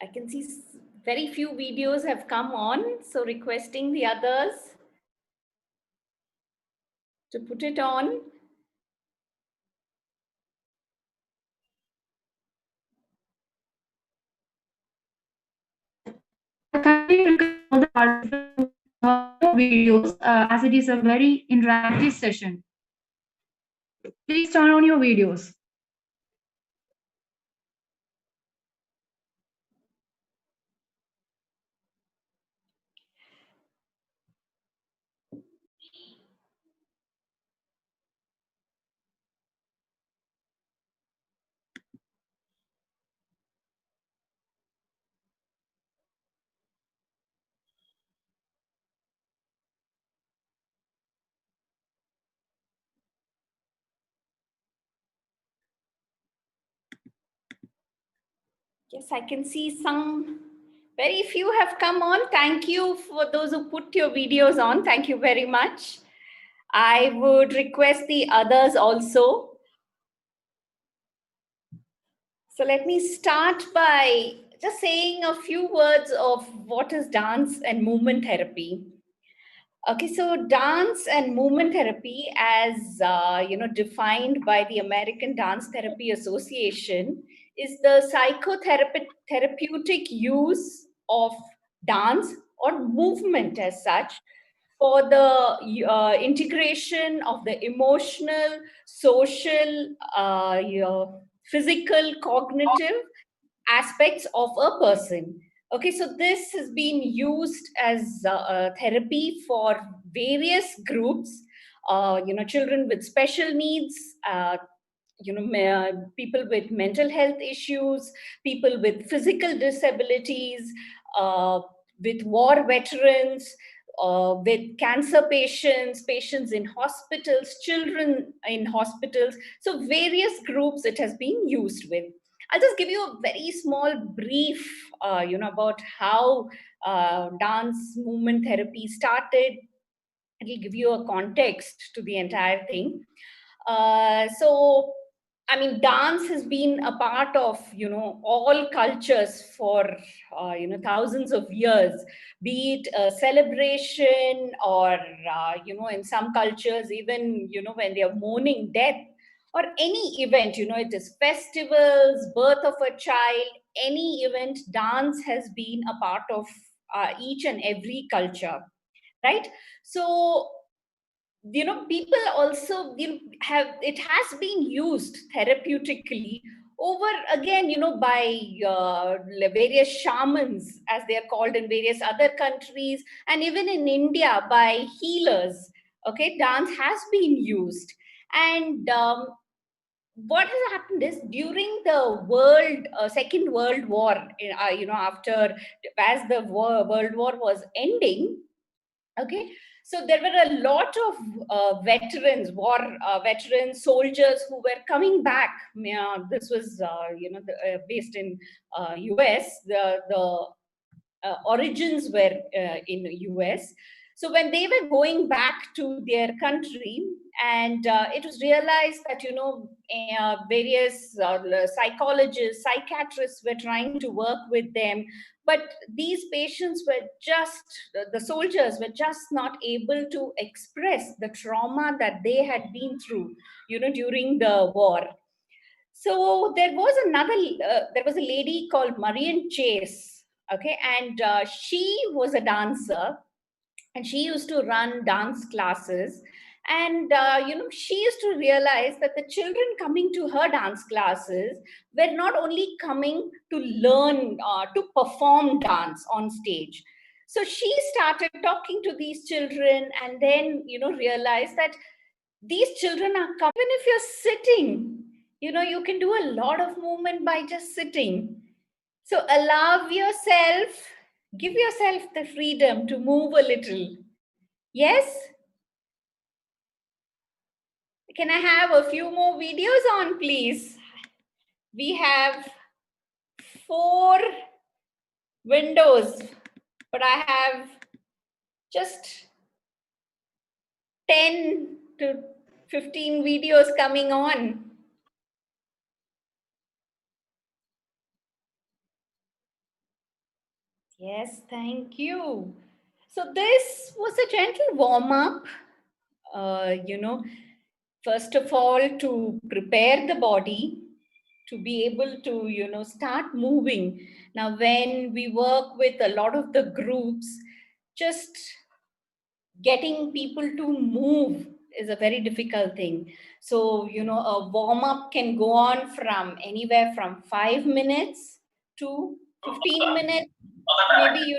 I can see very few videos have come on, so requesting the others to put it on. Kindly all the participants videos as it is a very interactive session. Please turn on your videos. Yes, I can see some, very few have come on. Thank you for those who put your videos on. Thank you very much. I would request the others also. So let me start by just saying a few words of what is dance and movement therapy. Okay, so dance and movement therapy, as defined by the American Dance Therapy Association, is the psychotherapeutic use of dance or movement as such for the integration of the emotional, social, physical, cognitive aspects of a person. Okay, so this has been used as therapy for various groups, children with special needs, people with mental health issues, people with physical disabilities, uh, with war veterans, with cancer patients, patients in hospitals, children in hospitals. So various groups it has been used with. I'll just give you a very small brief, about how dance movement therapy started. It'll give you a context to the entire thing. So, I mean, dance has been a part of all cultures for thousands of years. Be it a celebration or in some cultures, even when they are mourning death or any event, it is festivals, birth of a child, any event, dance has been a part of each and every culture, right? So people also have, it has been used therapeutically over, again, by various shamans, as they are called in various other countries, and even in India by healers. Okay, dance has been used. And what has happened is, during the second world war, after, as the world war was ending, okay, so there were a lot of war veterans, soldiers who were coming back. Yeah, this was based in US. The origins were in US. So when they were going back to their country, and it was realized that various psychologists, psychiatrists were trying to work with them, but these patients were just, the soldiers were just not able to express the trauma that they had been through, during the war. So there was a lady called Marian Chase. Okay, and she was a dancer, and she used to run dance classes. And she used to realize that the children coming to her dance classes were not only coming to learn, to perform dance on stage. So she started talking to these children, and then realized that these children are coming, even if you're sitting, you can do a lot of movement by just sitting. So allow yourself, give yourself the freedom to move a little. Yes? Can I have a few more videos on, please? We have 4 windows, but I have just 10 to 15 videos coming on. Yes, thank you. So this was a gentle warm up. First of all, to prepare the body to be able to, start moving. Now, when we work with a lot of the groups, just getting people to move is a very difficult thing. So, a warm up can go on from anywhere from 5 minutes to 15 minutes. Maybe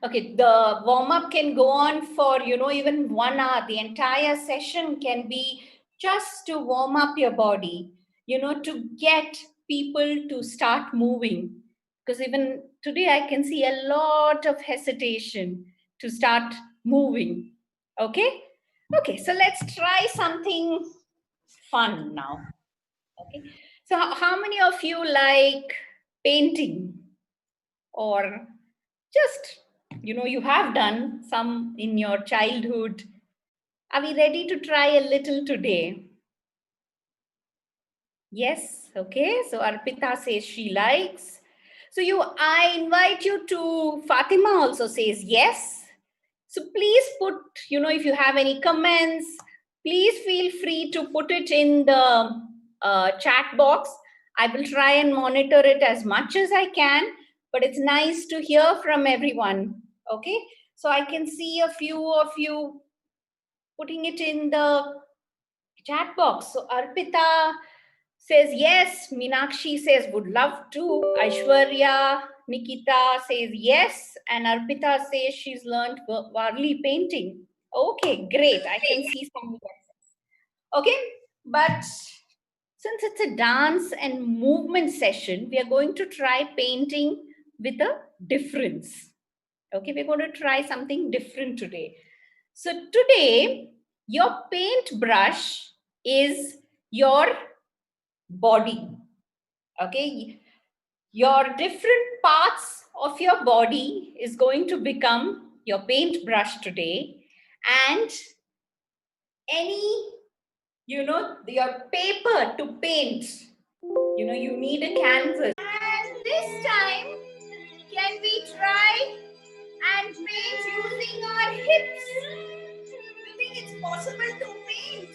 okay, the warm up can go on for, even 1 hour. The entire session can be just to warm up your body, to get people to start moving. Because even today, I can see a lot of hesitation to start moving. Okay? Okay, so let's try something fun now. Okay, so how many of you like painting, or just, you have done some in your childhood? Are we ready to try a little today? Yes. Okay, so Arpita says she likes. So I invite you to, Fatima also says yes. So please put, if you have any comments, please feel free to put it in the chat box. I will try and monitor it as much as I can, but it's nice to hear from everyone. Okay, so I can see a few of you putting it in the chat box. So Arpita says yes. Meenakshi says would love to. Aishwarya, Nikita says yes. And Arpita says she's learned Varli painting. Okay, great. I can see some yeses. Okay, but since it's a dance and movement session, we are going to try painting with a difference. Okay, we're going to try something different today. So today, your paintbrush is your body. Okay, your different parts of your body is going to become your paintbrush today, and any, your paper to paint, you need a canvas. And this time, can we try and paint using our hips? You think it's possible to paint?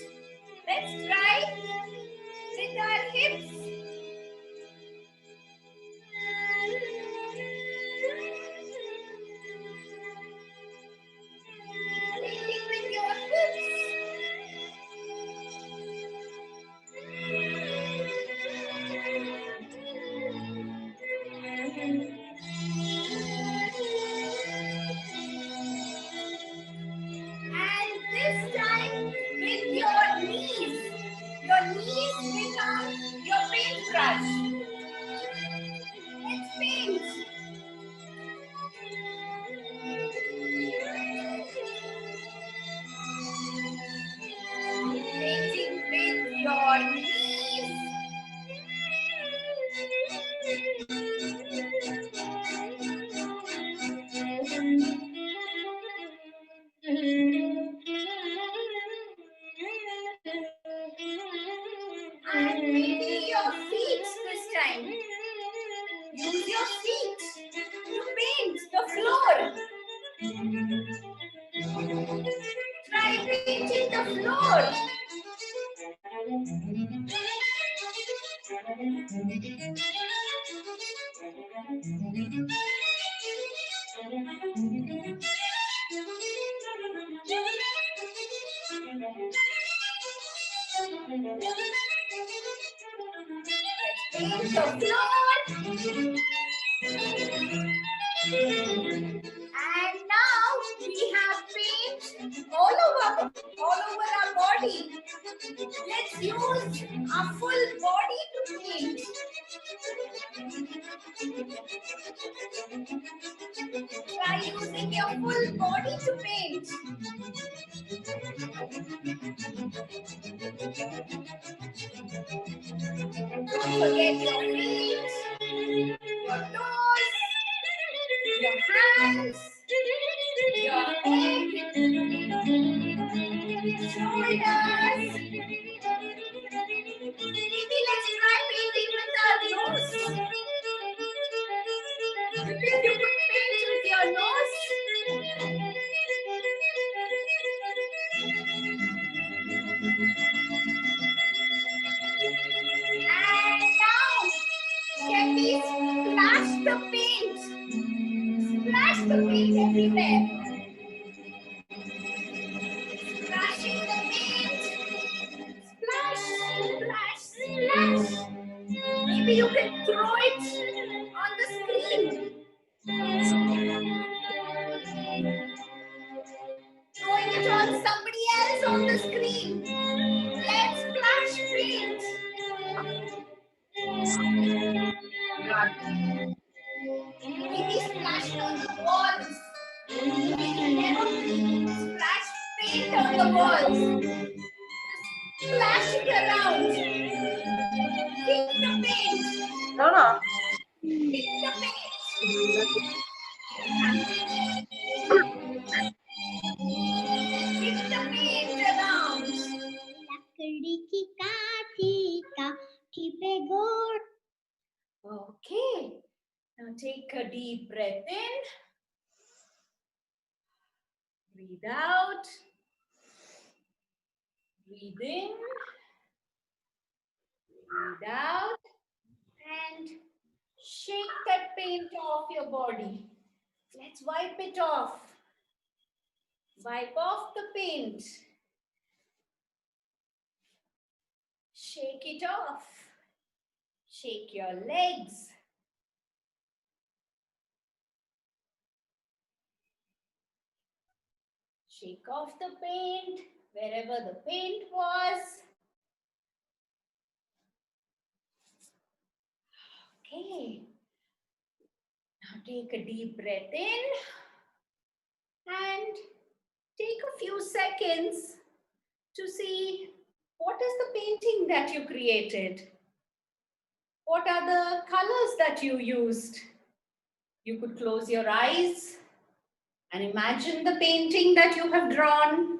Let's try with our hips. Painting with your And this time with your knees. Your knees become your paintbrush. Let's paint. Painting with your knees. And maybe your feet this time. Use your feet to paint the floor. Try painting the floor. Paint the floor. And now we have paint all over our body. Let's use our full body to paint. Try using your full body to paint. Don't forget your feet, your toes, your hands, your head, shoulders. Maybe let's try painting maybe you can throw it on the screen. Throwing it on somebody else on the screen. Let's splash paint. Maybe splash it on the walls. We can never splash paint on the walls. Splash it around. Kick the paint. Kick the paint. Kick the paint around. Okay. Now take a deep breath in. Breathe out. Breathe in. Breathe out. And shake that paint off your body. Let's wipe it off. Wipe off the paint. Shake it off. Shake your legs. Shake off the paint wherever the paint was. Okay. Now take a deep breath in and take a few seconds to see what is the painting that you created. What are the colors that you used? You could close your eyes and imagine the painting that you have drawn.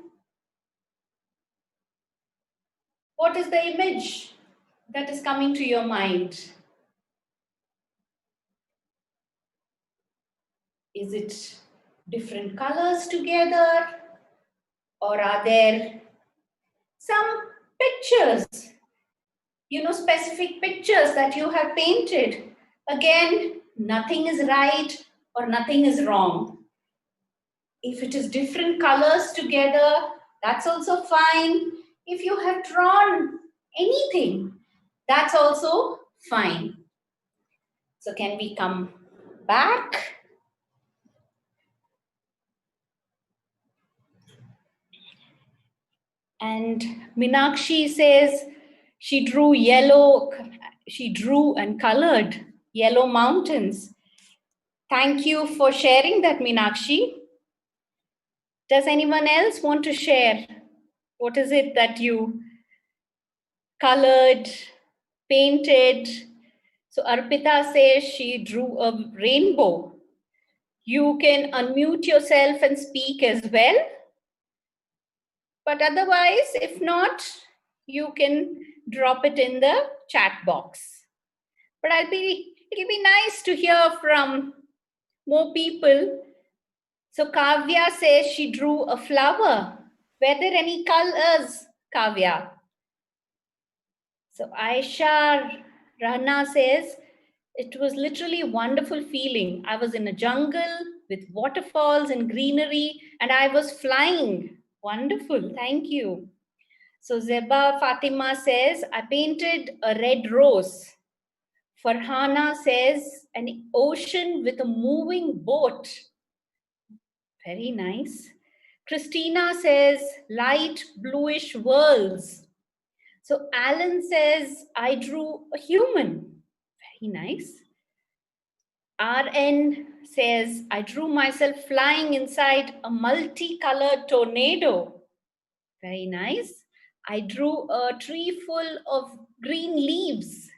What is the image that is coming to your mind? Is it different colors together? Or are there some pictures, specific pictures that you have painted? Again, nothing is right or nothing is wrong. If it is different colors together, that's also fine. If you have drawn anything, that's also fine. So can we come back? And Meenakshi says she drew and colored yellow mountains. Thank you for sharing that, Meenakshi. Does anyone else want to share? What is it that you colored, painted? So Arpita says she drew a rainbow. You can unmute yourself and speak as well. But otherwise, if not, you can drop it in the chat box. But it'll be nice to hear from more people. So Kavya says she drew a flower. Were there any colors, Kavya? So Aisha Rana says, it was literally a wonderful feeling. I was in a jungle with waterfalls and greenery, and I was flying. Wonderful, thank you. So Zeba Fatima says, I painted a red rose. Farhana says, an ocean with a moving boat. Very nice. Christina says, light bluish whirls. So Alan says, I drew a human. Very nice. RN says, I drew myself flying inside a multicolored tornado. Very nice. I drew a tree full of green leaves.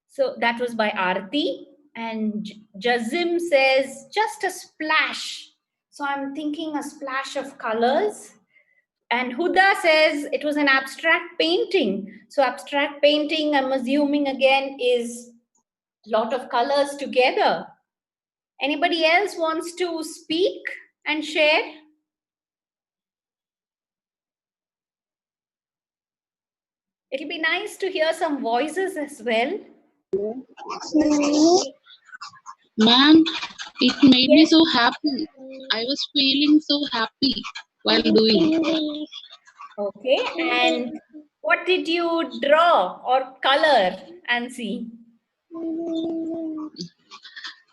So that was by Aarti. And Jazim says, just a splash. So I'm thinking a splash of colors. And Huda says it was an abstract painting. So abstract painting, I'm assuming again, is a lot of colors together. Anybody else wants to speak and share? It'll be nice to hear some voices as well. Ma'am, it made me so happy. I was feeling so happy while doing. Okay, and what did you draw or color, Ansi?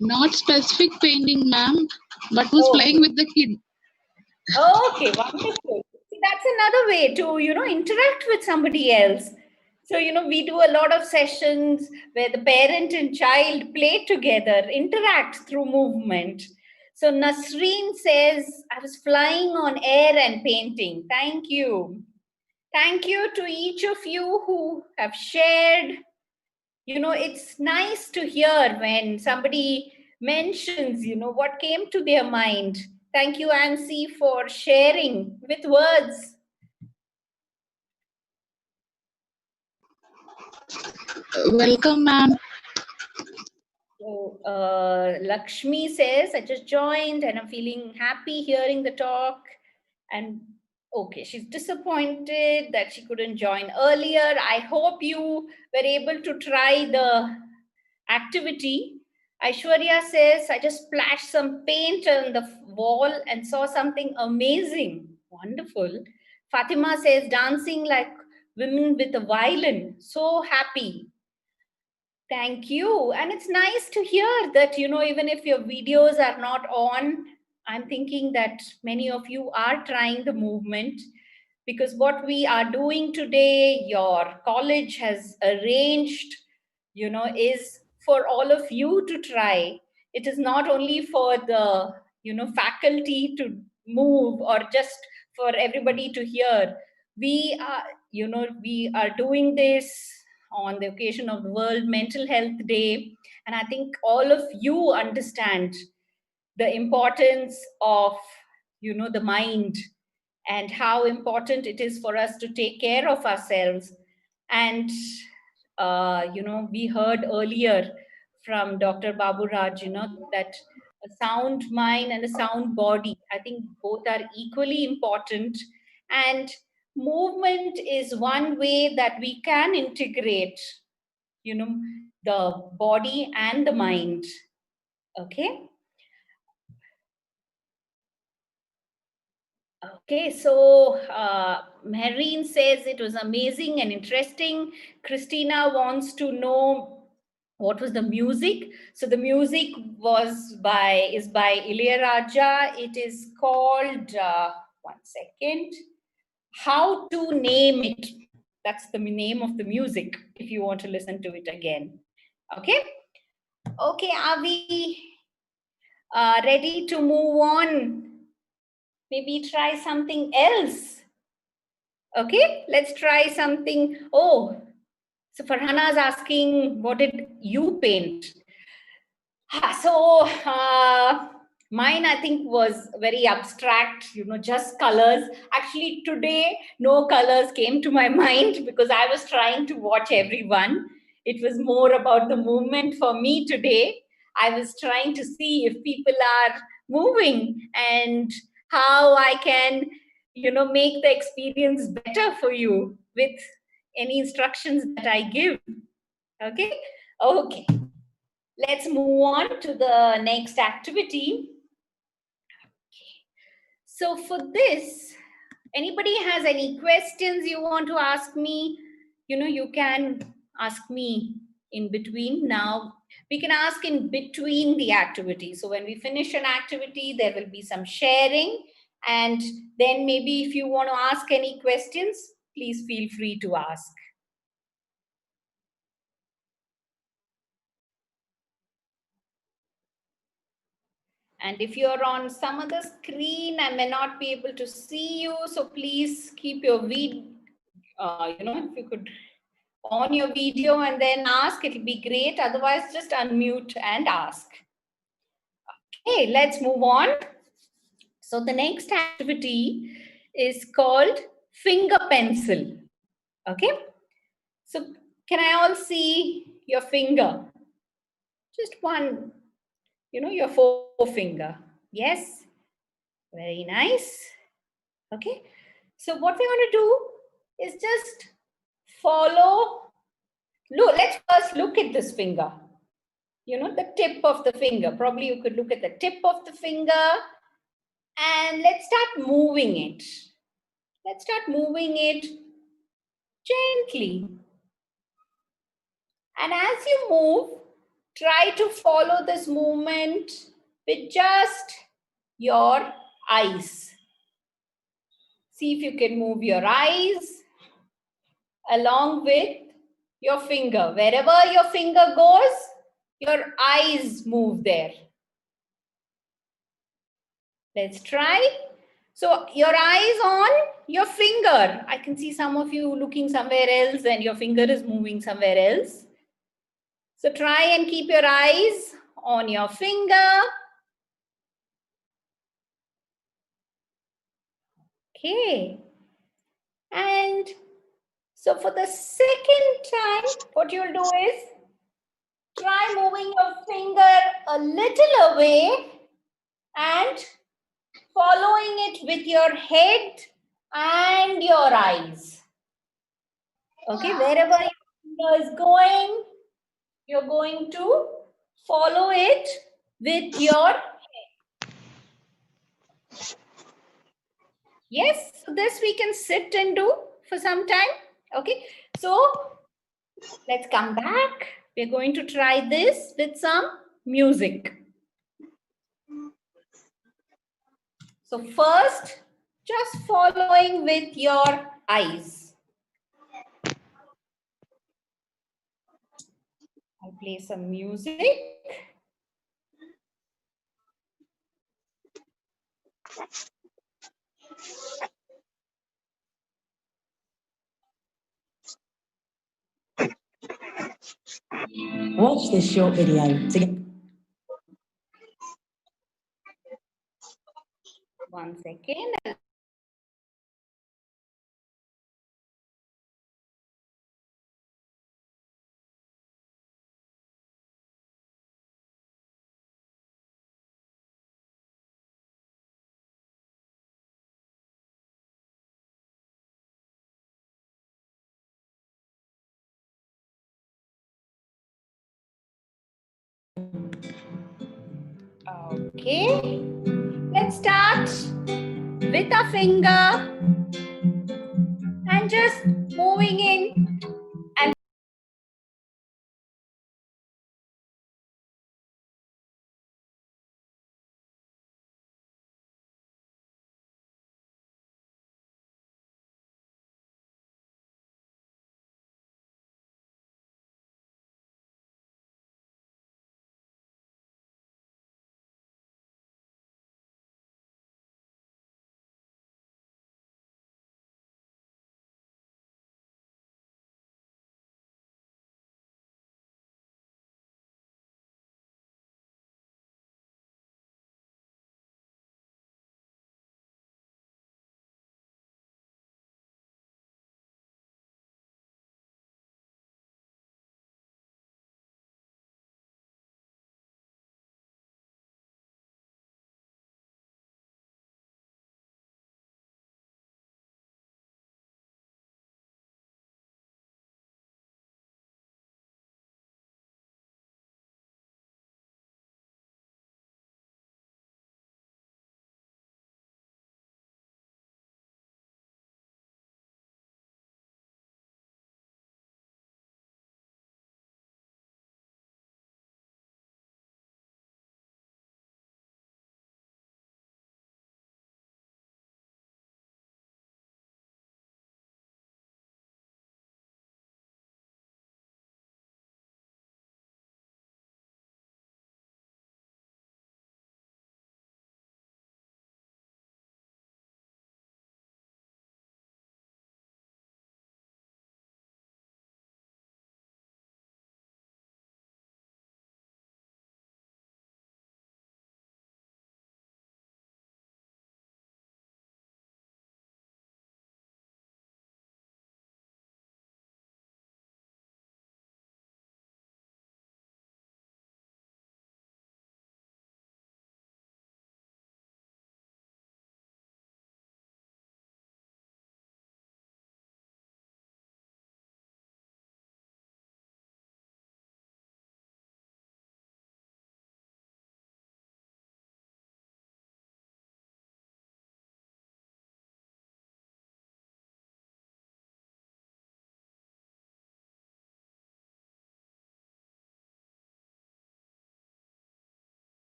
Not specific painting, ma'am, but who's playing with the kid. Okay, wonderful. See, that's another way to, interact with somebody else. So, we do a lot of sessions where the parent and child play together, interact through movement. So, Nasreen says, I was flying on air and painting. Thank you. Thank you to each of you who have shared. It's nice to hear when somebody mentions, what came to their mind. Thank you, Ansi, for sharing with words. Welcome, ma'am. So, Lakshmi says, I just joined and I'm feeling happy hearing the talk. And okay, she's disappointed that she couldn't join earlier. I hope you were able to try the activity. Aishwarya says, I just splashed some paint on the wall and saw something amazing. Wonderful. Fatima says, dancing like women with a violin. So happy. Thank you. And it's nice to hear that, even if your videos are not on, I'm thinking that many of you are trying the movement, because what we are doing today, your college has arranged, is for all of you to try. It is not only for the, faculty to move or just for everybody to hear. We are, we are doing this on the occasion of the World Mental Health Day. And I think all of you understand the importance of, the mind, and how important it is for us to take care of ourselves. And, we heard earlier from Dr. Babu Raj, that a sound mind and a sound body, I think both are equally important. And movement is one way that we can integrate, the body and the mind. Okay. Okay, so Marine says it was amazing and interesting. Christina wants to know what was the music. So the music is by Ilayaraja. It is called, one second, How to Name It. That's the name of the music, if you want to listen to it again. Okay. Okay, are we ready to move on? Maybe try something else. Okay, let's try something. Oh, so Farhana is asking, what did you paint? So mine, I think, was very abstract, just colors. Actually, today, no colors came to my mind because I was trying to watch everyone. It was more about the movement for me today. I was trying to see if people are moving and how I can, make the experience better for you with any instructions that I give. Okay? Okay. Let's move on to the next activity. So for this, anybody has any questions you want to ask me, you can ask me in between. Now, we can ask in between the activity. So when we finish an activity, there will be some sharing. And then maybe if you want to ask any questions, please feel free to ask. And if you're on some other screen, I may not be able to see you. So please keep your video, if you could on your video and then ask, it'll be great. Otherwise, just unmute and ask. Okay, let's move on. So the next activity is called finger pencil. Okay. So can I all see your finger? Just one, your forefinger. Yes. Very nice. Okay. So what we want to do is just follow. Look, let's first look at this finger. The tip of the finger. Probably you could look at the tip of the finger and let's start moving it. Let's start moving it gently. And as you move, try to follow this movement with just your eyes. See if you can move your eyes along with your finger. Wherever your finger goes, your eyes move there. Let's try. So your eyes on your finger. I can see some of you looking somewhere else and your finger is moving somewhere else. So try and keep your eyes on your finger. Okay. And so for the second time, what you'll do is try moving your finger a little away and following it with your head and your eyes. Okay, wherever your finger is going, you're going to follow it with your head. Yes, so this we can sit and do for some time. Okay, so let's come back. We're going to try this with some music. So first, just following with your eyes. I'll play some music. Watch this short video to get... One second. Okay, let's start with a finger and just moving in and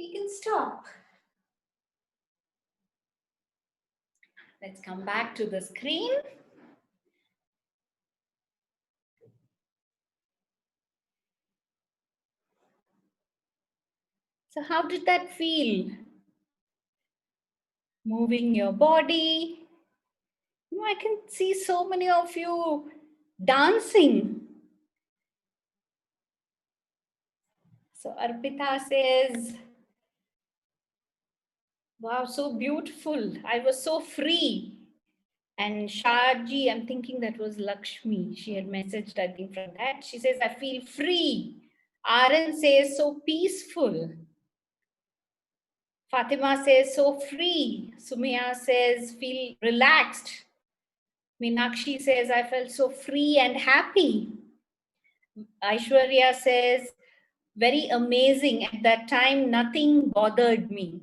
we can stop. Let's come back to the screen. So how did that feel? Moving your body. I can see so many of you dancing. So Arpita says, wow, so beautiful. I was so free. And Shahji, I'm thinking that was Lakshmi. She had messaged, I think, from that. She says, I feel free. Aaron says, so peaceful. Fatima says, so free. Sumaya says, feel relaxed. Meenakshi says, I felt so free and happy. Aishwarya says, very amazing. At that time, nothing bothered me.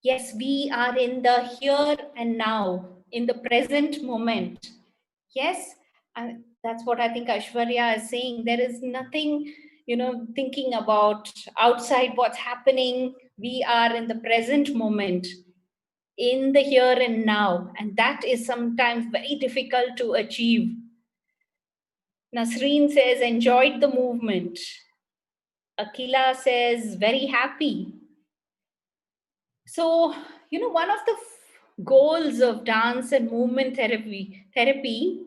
Yes, we are in the here and now, in the present moment. Yes, that's what I think Aishwarya is saying. There is nothing, thinking about outside what's happening. We are in the present moment, in the here and now. And that is sometimes very difficult to achieve. Nasreen says, enjoyed the movement. Akila says, very happy. So, one of the goals of dance and movement therapy that we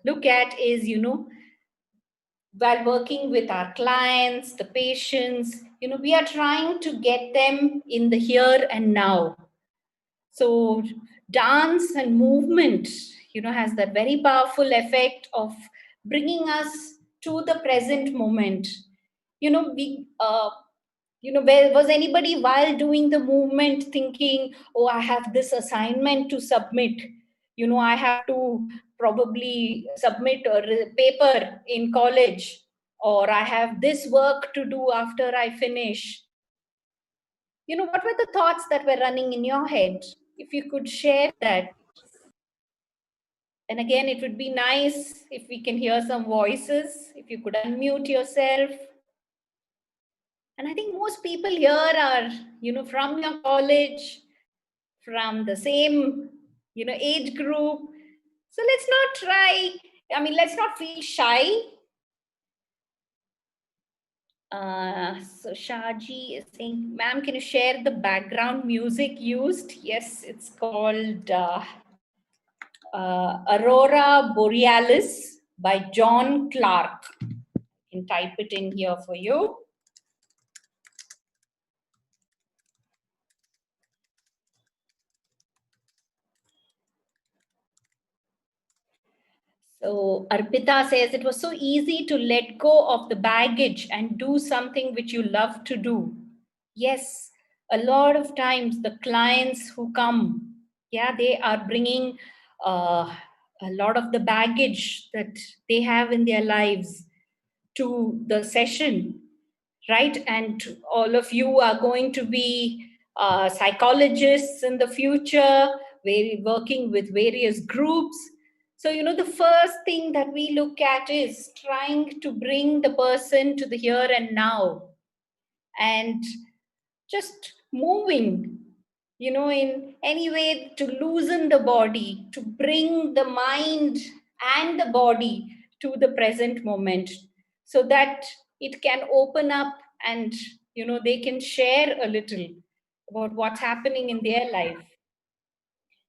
look at is, while working with our clients, the patients, we are trying to get them in the here and now. So dance and movement, has that very powerful effect of bringing us to the present moment. Was anybody while doing the movement thinking, oh, I have this assignment to submit, I have to probably submit a paper in college, or I have this work to do after I finish? What were the thoughts that were running in your head? If you could share that. And again, it would be nice if we can hear some voices, if you could unmute yourself. And I think most people here are, from your college, from the same, age group. So let's not feel shy. So Shahji is saying, ma'am, can you share the background music used? Yes, it's called Aurora Borealis by John Clark. I can type it in here for you. So Arpita says, it was so easy to let go of the baggage and do something which you love to do. Yes, a lot of times the clients who come, they are bringing a lot of the baggage that they have in their lives to the session, right? And all of you are going to be psychologists in the future, working with various groups. So, the first thing that we look at is trying to bring the person to the here and now and just moving, in any way to loosen the body, to bring the mind and the body to the present moment so that it can open up and, they can share a little about what's happening in their life.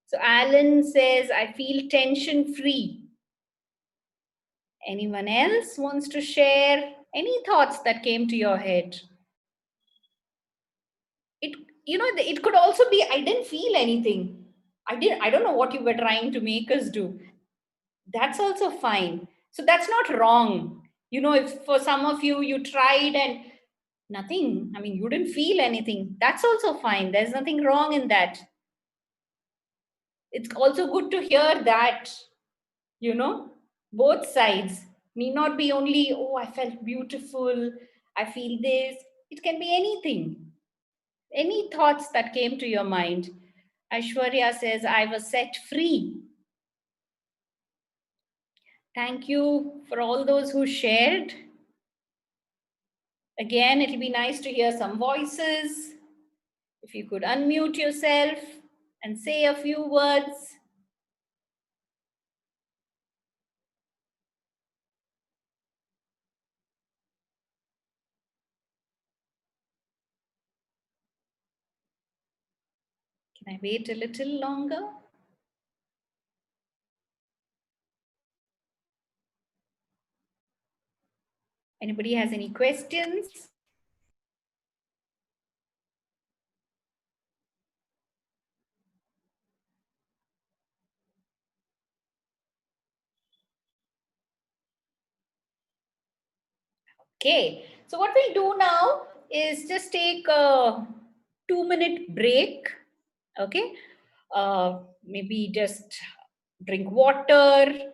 So Alan says, I feel tension free. Anyone else wants to share any thoughts that came to your head? It could also be, I didn't feel anything. I don't know what you were trying to make us do. That's also fine. So that's not wrong. If for some of you, you tried and nothing, you didn't feel anything, that's also fine. There's nothing wrong in that. It's also good to hear that, both sides. Need not be only, oh, I felt beautiful, I feel this. It can be anything. Any thoughts that came to your mind? Aishwarya says, I was set free. Thank you for all those who shared. Again, it'll be nice to hear some voices. If you could unmute yourself and say a few words. Can I wait a little longer? Anybody has any questions? Okay, so what we'll do now is just take a 2-minute break. Okay, maybe just drink water.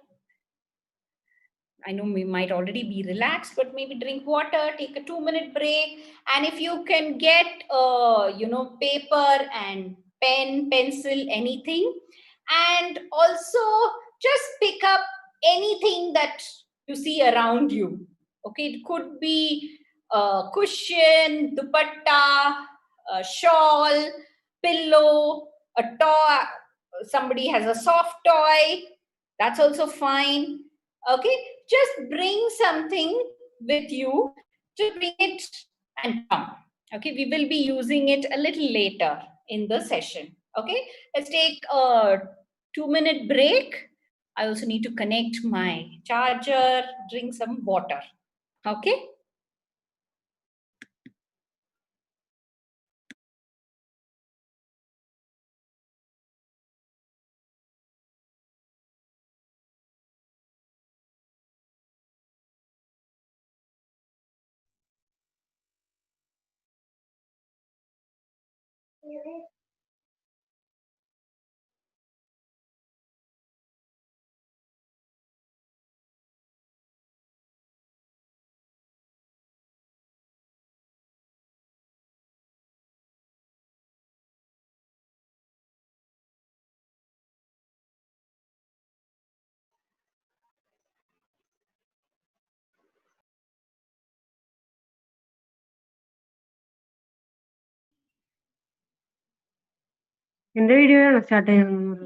I know we might already be relaxed, but maybe drink water, take a 2-minute break. And if you can get, paper and pen, pencil, anything, and also just pick up anything that you see around you. Okay, it could be a cushion, dupatta, a shawl, pillow, a toy. Somebody has a soft toy. That's also fine. Okay, just bring something with you. Just bring it and come. Okay, we will be using it a little later in the session. Okay, let's take a 2-minute break. I also need to connect my charger, drink some water. Okay. എന്റെ video ആണോ start ചെയ്യുന്നത്?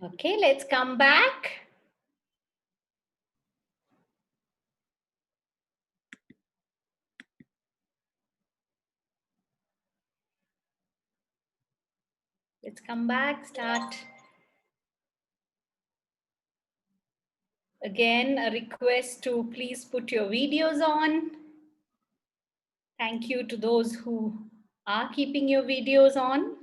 Okay, let's come back. Let's come back, start. Again, a request to please put your videos on. Thank you to those who are keeping your videos on.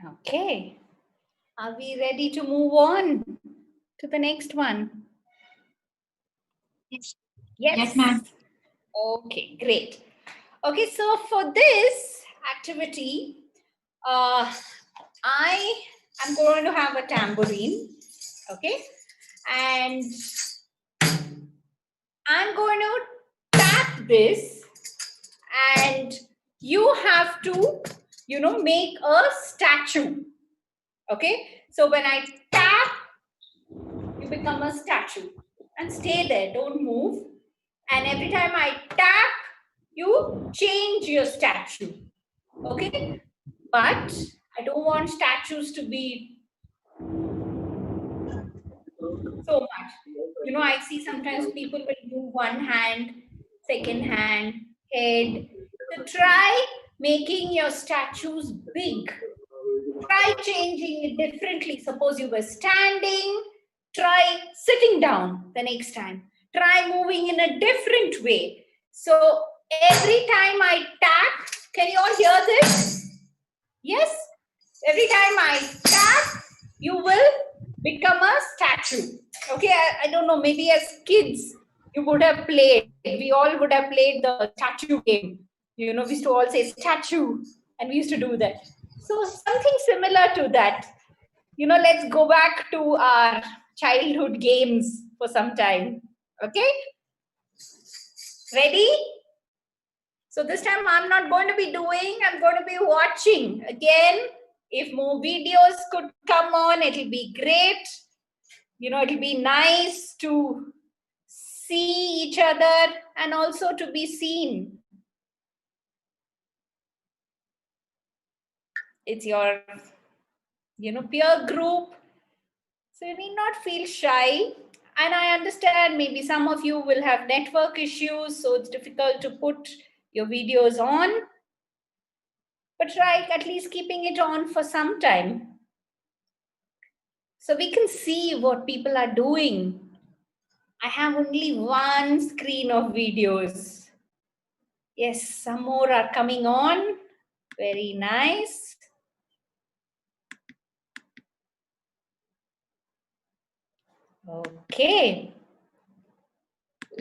Okay. Are we ready to move on to the next one? Yes. Yes. Yes, ma'am. Okay, great. Okay, so for this activity, I am going to have a tambourine, okay? And I'm going to tap this, and you have to, make a statue, okay? So when I tap, you become a statue and stay there, don't move. And every time I tap, you change your statue, okay? But I don't want statues to be so much. I see sometimes people will move one hand, second hand, head. So try making your statues big. Try changing it differently. Suppose you were standing, try sitting down the next time. Try moving in a different way. So every time I tap, can you all hear this? Yes? Every time I tap, you will become a statue. Okay, I don't know, maybe as kids, you would have played. We all would have played the statue game. We used to all say statue, and we used to do that. So something similar to that. Let's go back to our childhood games for some time. Okay? Ready? So this time I'm not going to be doing, I'm going to be watching. Again, if more videos could come on, it'll be great. It'll be nice to see each other and also to be seen. It's your, peer group. So you need not feel shy. And I understand maybe some of you will have network issues, so it's difficult to put your videos on. But try at least keeping it on for some time, so we can see what people are doing. I have only one screen of videos. Yes, some more are coming on. Very nice. Okay.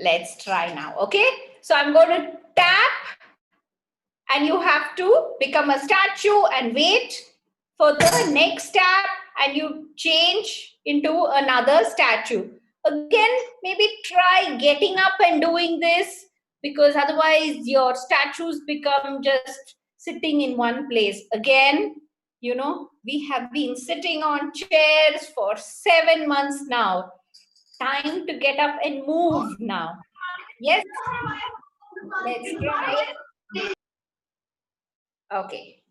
Let's try now. Okay. So I'm going to tap, and you have to become a statue and wait for the next tap, and you change into another statue. Again, maybe try getting up and doing this, because otherwise your statues become just sitting in one place. Again, we have been sitting on chairs for 7 months now. Time to get up and move now. Yes, let's try. Okay.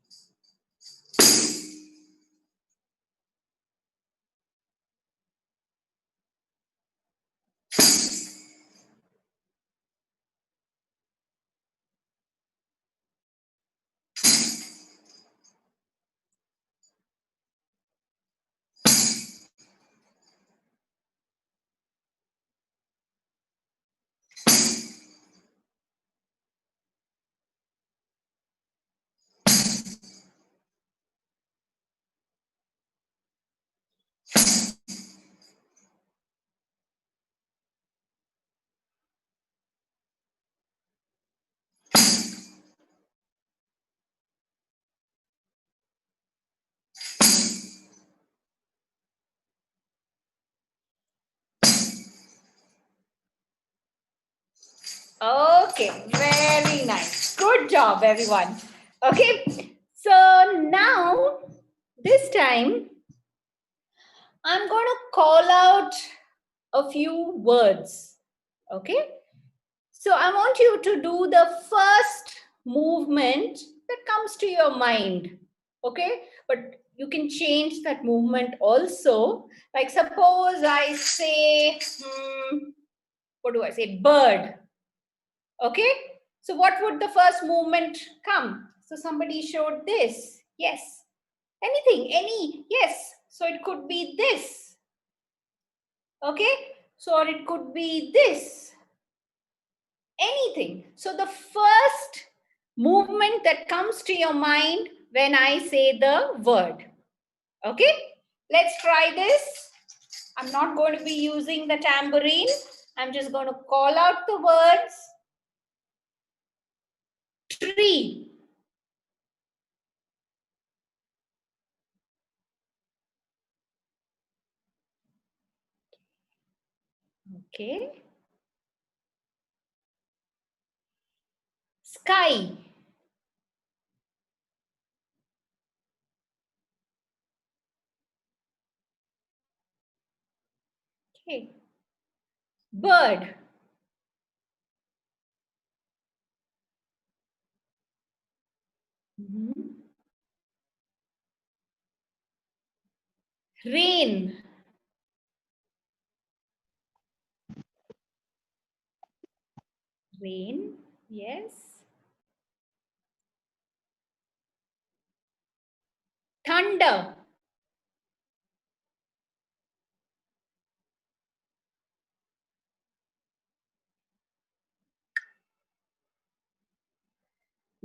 Okay, very nice. Good job, everyone. Okay, so now this time I'm going to call out a few words. Okay, so I want you to do the first movement that comes to your mind. Okay, but you can change that movement also. Like, suppose I say, what do I say? Bird. Okay, so what would the first movement come? So somebody showed this. Yes. Anything, yes. So it could be this. Okay, so or it could be this. Anything. So the first movement that comes to your mind when I say the word. Okay, let's try this. I'm not going to be using the tambourine. I'm just going to call out the words. Tree. Okay. Sky. Okay. Bird. Rain. Rain. Yes. Thunder.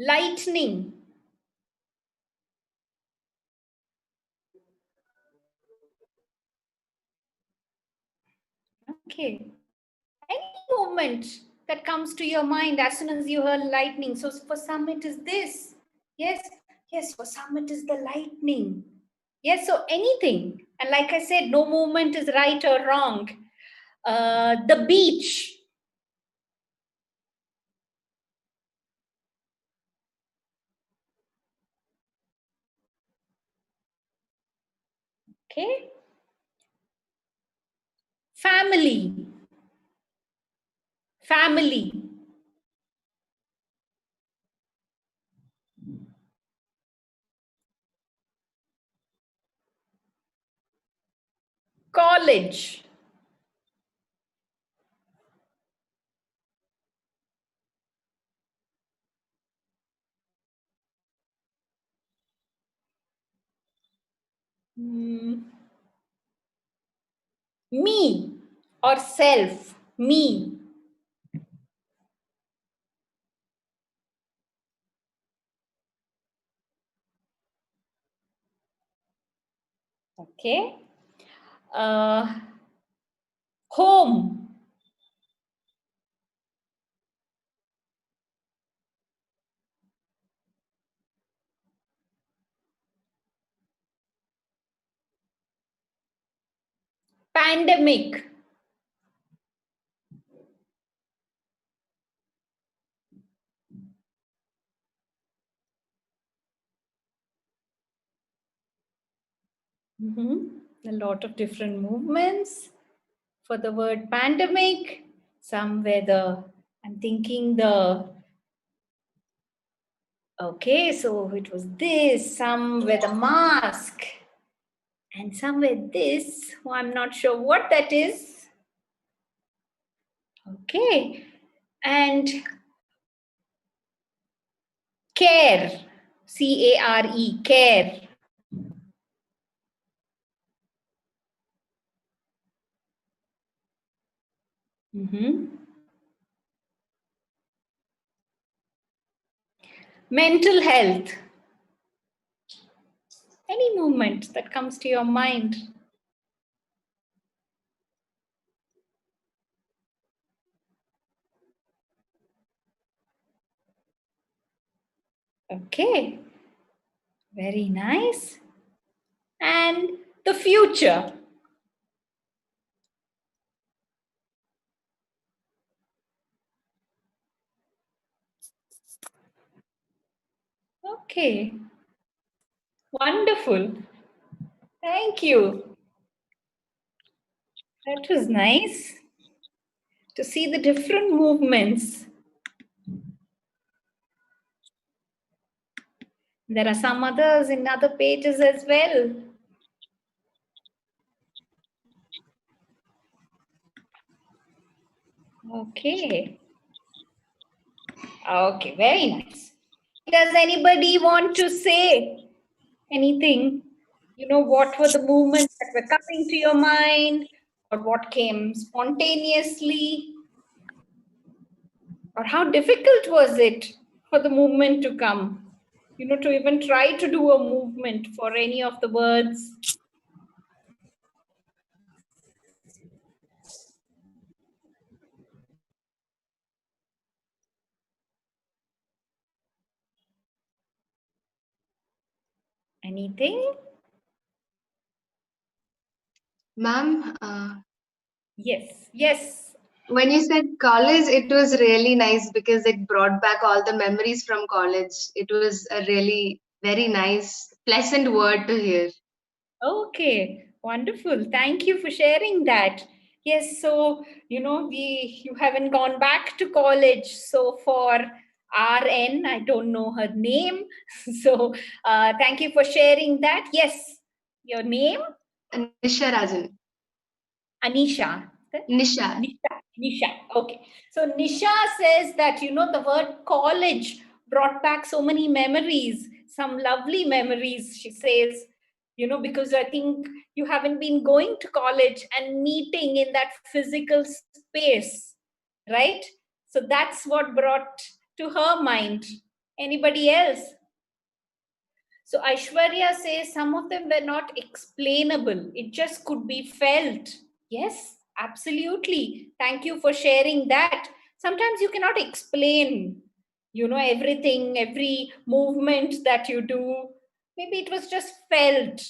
Lightning. Okay. Any movement that comes to your mind as soon as you hear lightning. So for some it is this. Yes. Yes. For some it is the lightning. Yes. So anything. And like I said, no movement is right or wrong. The beach. Okay. Family. Family. College. Me or self. Me. Okay. Home. Pandemic. A lot of different movements for the word pandemic. Some where I'm thinking okay, so it was this, some with a mask, and some with this. Oh, I'm not sure what that is. Okay, and care, C-A-R-E, care. Mental health. Any movement that comes to your mind. Okay, very nice. And the future. Okay, wonderful. Thank you. That was nice to see the different movements. There are some others in other pages as well. Okay. Okay, very nice. Does anybody want to say anything? You know, what were the movements that were coming to your mind, or what came spontaneously? Or how difficult was it for the movement to come? to even try to do a movement for any of the words. Anything? Ma'am, Yes. when you said college, it was really nice because it brought back all the memories from college. It was a really very nice, pleasant word to hear. Okay, wonderful. Thank you for sharing that. Yes, so you haven't gone back to college. So for RN, I don't know her name. So thank you for sharing that. Yes, your name? Nisha Rajan. Anisha. Nisha. Nisha. Okay. So Nisha says that, the word college brought back so many memories, some lovely memories, she says, because I think you haven't been going to college and meeting in that physical space, right? So that's what brought to her mind. Anybody else? So Aishwarya says some of them were not explainable. It just could be felt. Yes, absolutely. Thank you for sharing that. Sometimes you cannot explain, everything, every movement that you do. Maybe it was just felt.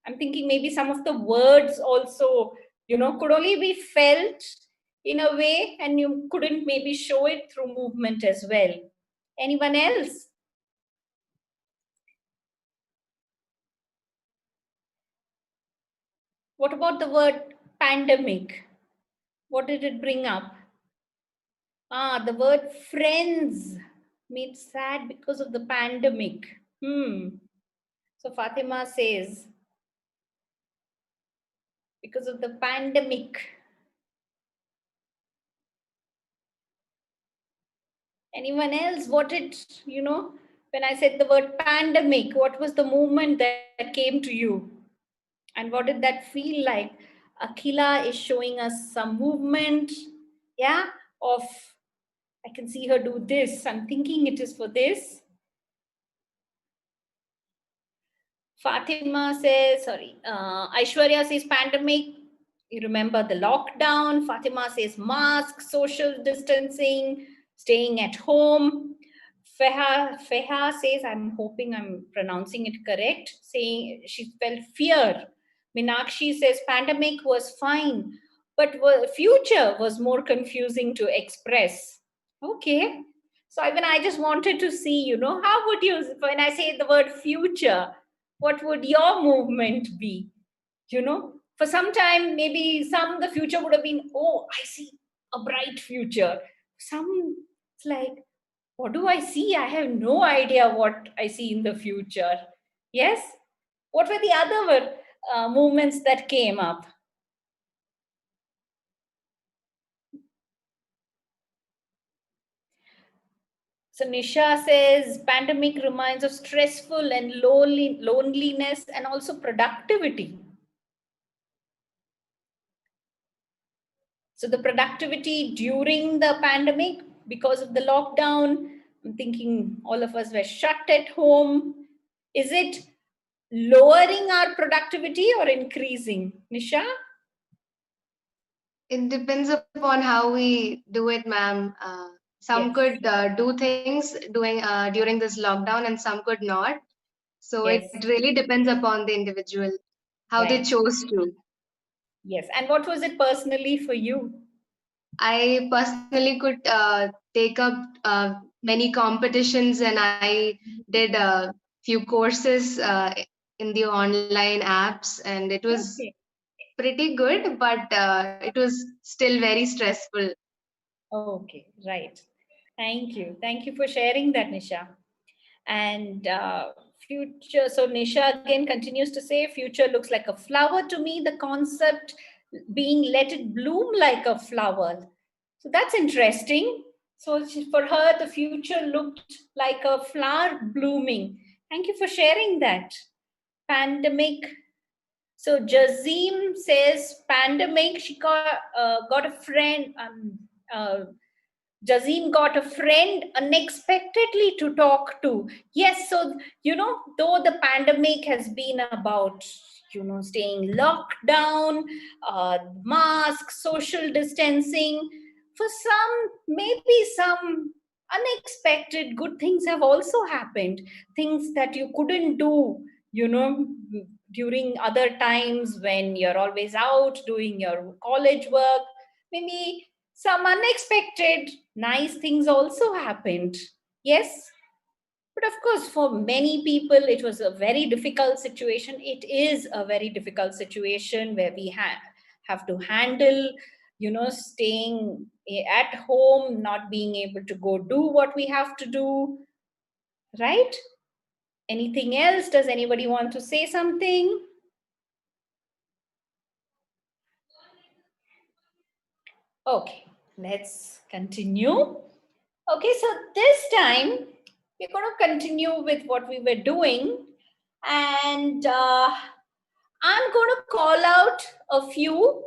I'm thinking maybe some of the words also, could only be felt in a way, and you couldn't maybe show it through movement as well. Anyone else? What about the word pandemic? What did it bring up? The word friends made sad because of the pandemic. So Fatima says, because of the pandemic. Anyone else? What did, when I said the word pandemic, what was the movement that came to you? And what did that feel like? Akhila is showing us some movement, yeah, of, I can see her do this. I'm thinking it is for this. Fatima says, Aishwarya says pandemic. You remember the lockdown. Fatima says mask, social distancing, staying at home. Feha says, I'm hoping I'm pronouncing it correct, saying she felt fear. Minakshi says pandemic was fine, but future was more confusing to express. Okay. So even I just wanted to see, how would you, when I say the word future, what would your movement be? For some time, maybe the future would have been, oh, I see a bright future. Some, it's like, what do I see? I have no idea what I see in the future. Yes? What were the other movements that came up? So Nisha says pandemic reminds of stressful and loneliness and also productivity. So the productivity during the pandemic, because of the lockdown, I'm thinking all of us were shut at home. Is it lowering our productivity or increasing? Nisha? It depends upon how we do it, ma'am. Some Yes. could do things during this lockdown and some could not. So Yes. it really depends upon the individual, how they Right. chose to. Yes. And what was it personally for you? I personally could take up many competitions and I did a few courses in the online apps and it was Okay. pretty good, but it was still very stressful. Okay. Right. Thank you. Thank you for sharing that, Nisha. And future, so Nisha again continues to say, future looks like a flower to me. The concept being let it bloom like a flower. So that's interesting. So for her, the future looked like a flower blooming. Thank you for sharing that. Pandemic. So Jazim says pandemic. She got a friend. Uh, Jazim got a friend unexpectedly to talk to. Yes, so, though the pandemic has been about, staying locked down, mask, social distancing, for some, maybe some unexpected good things have also happened. Things that you couldn't do, during other times when you're always out doing your college work. Maybe some unexpected nice things also happened. Yes. But of course, for many people, it was a very difficult situation. It is a very difficult situation where we have to handle, staying at home, not being able to go do what we have to do. Right? Anything else? Does anybody want to say something? Okay, let's continue. Okay, so this time we're going to continue with what we were doing, and I'm going to call out a few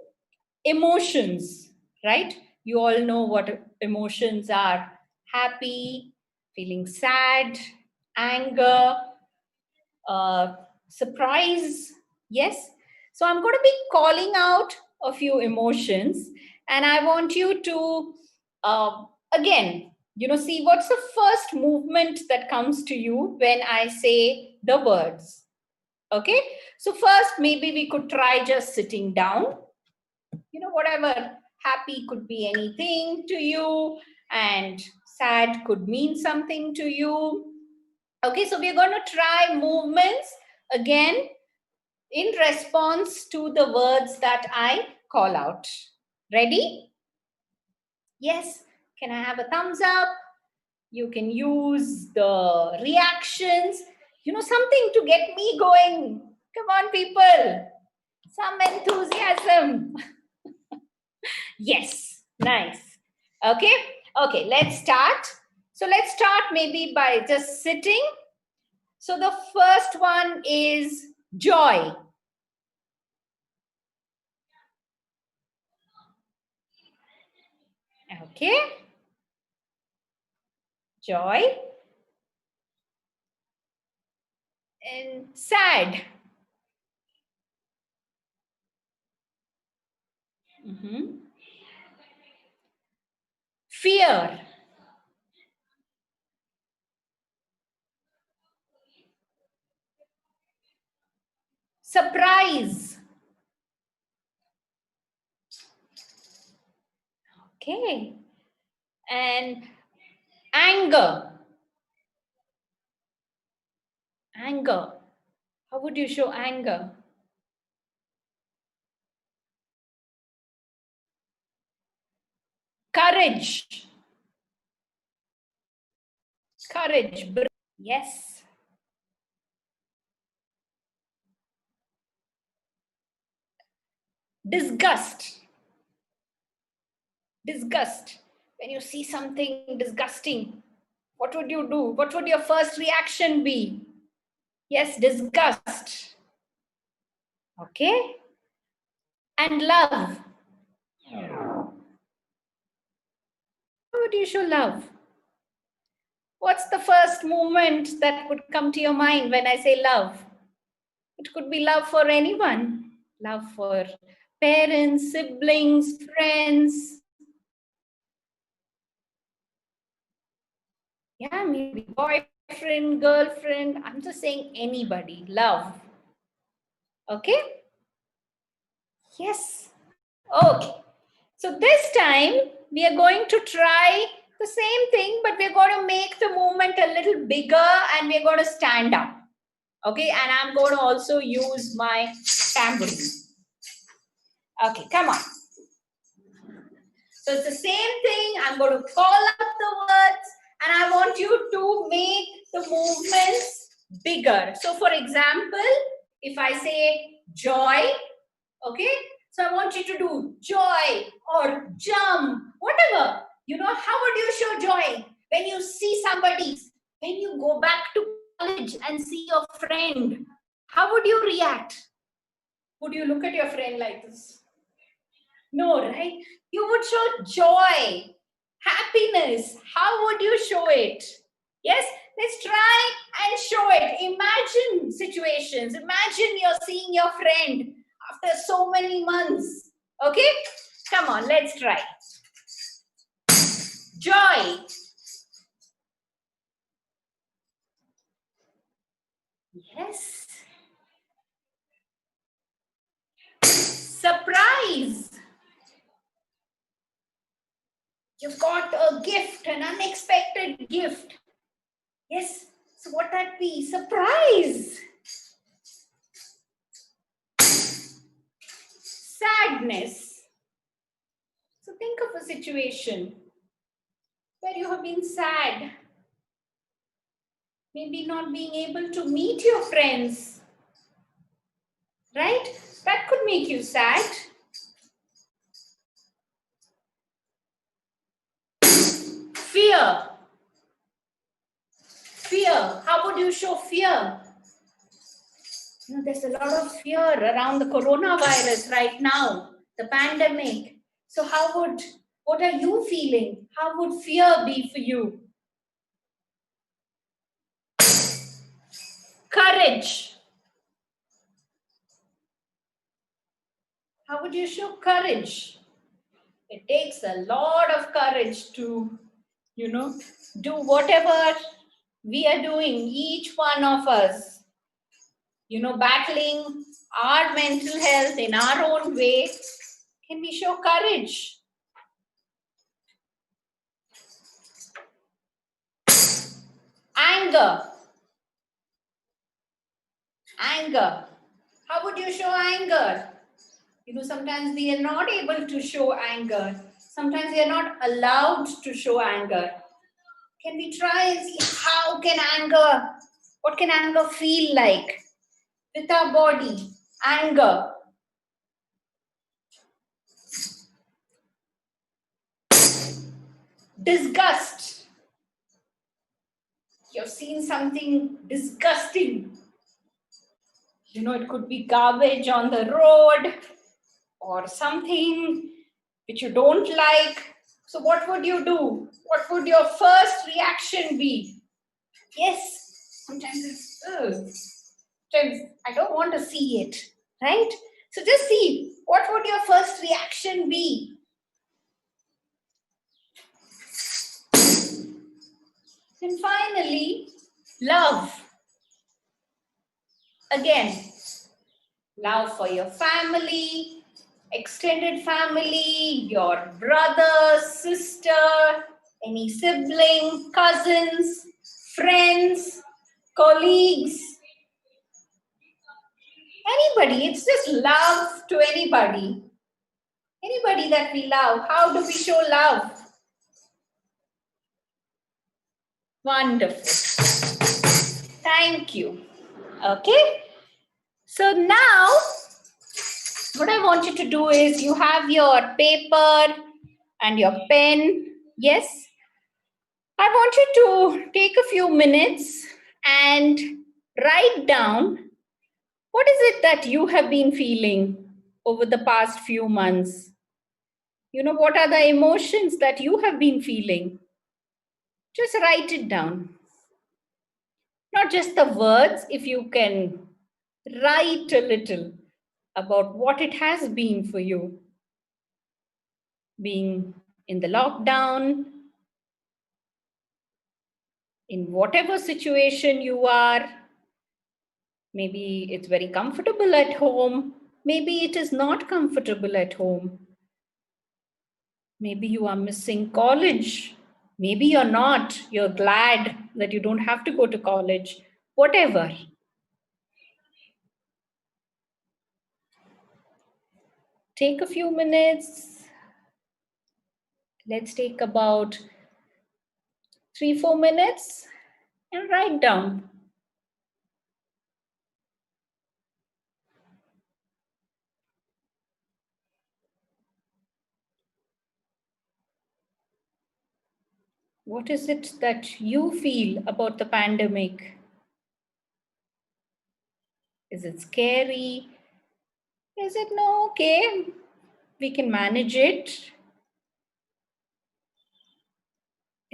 emotions, right? You all know what emotions are: happy, feeling sad, anger, surprise. Yes. So I'm going to be calling out a few emotions, and I want you to, again, see what's the first movement that comes to you when I say the words. Okay. So first, maybe we could try just sitting down. Whatever, happy could be anything to you, and sad could mean something to you. Okay, so we're going to try movements again in response to the words that I call out. Ready? Yes. Can I have a thumbs up? You can use the reactions, something to get me going. Come on, people. Some enthusiasm. Yes. Nice. Okay. Okay, let's start. So let's start maybe by just sitting. So the first one is joy. Okay. Joy. And sad. Fear. Surprise. Okay. And anger. Anger. How would you show anger? Courage. Courage. Yes. Disgust. Disgust. When you see something disgusting, what would you do? What would your first reaction be? Yes, disgust. Okay. And love. How would you show love? What's the first moment that would come to your mind when I say love? It could be love for anyone. Love for parents, siblings, friends. Yeah, maybe boyfriend, girlfriend. I'm just saying anybody. Love. Okay? Yes. Okay. So this time we are going to try the same thing, but we're going to make the movement a little bigger and we're going to stand up. Okay, and I'm going to also use my tambourine. Okay, come on. So it's the same thing. I'm going to call out the words and I want you to make the movements bigger. So for example, if I say joy, okay, so I want you to do joy or jump, whatever. How would you show joy? When you see somebody, when you go back to college and see your friend, how would you react? Would you look at your friend like this? No, right? You would show joy, Happiness, how would you show it? Yes, let's try and show it. Imagine situations. Imagine you're seeing your friend after so many months. Okay? Come on, let's try. Joy. Yes. Surprise. You've got a gift, an unexpected gift. Yes. So what that be? Surprise. Sadness. So think of a situation where you have been sad. Maybe not being able to meet your friends. Right? That could make you sad. Fear. Fear. How would you show fear? You know, there's a lot of fear around the coronavirus right now, the pandemic. So what are you feeling? How would fear be for you? Courage. How would you show courage? It takes a lot of courage to, do whatever we are doing, each one of us, battling our mental health in our own way. Can we show courage? Anger. Anger. How would you show anger? Sometimes we are not able to show anger. Sometimes we are not allowed to show anger. Can we try and see what can anger feel like with our body? Anger. Disgust. You've seen something disgusting. It could be garbage on the road or something which you don't like. So what would you do? What would your first reaction be? Yes, sometimes it's, sometimes I don't want to see it, right? So just see, what would your first reaction be? And finally, love. Again, love for your family, extended family, your brother, sister, any sibling, cousins, friends, colleagues, anybody. It's just love to anybody. Anybody that we love. How do we show love? Wonderful. Thank you. Okay. So now, what I want you to do is you have your paper and your pen. Yes. I want you to take a few minutes and write down what is it that you have been feeling over the past few months. What are the emotions that you have been feeling? Just write it down. Not just the words, if you can write a little about what it has been for you. Being in the lockdown, in whatever situation you are. Maybe it's very comfortable at home. Maybe it is not comfortable at home. Maybe you are missing college. Maybe you're not. You're glad that you don't have to go to college. Whatever. Take a few minutes. Let's take about 3-4 minutes and write down. What is it that you feel about the pandemic? Is it scary? Is it no, okay? We can manage it.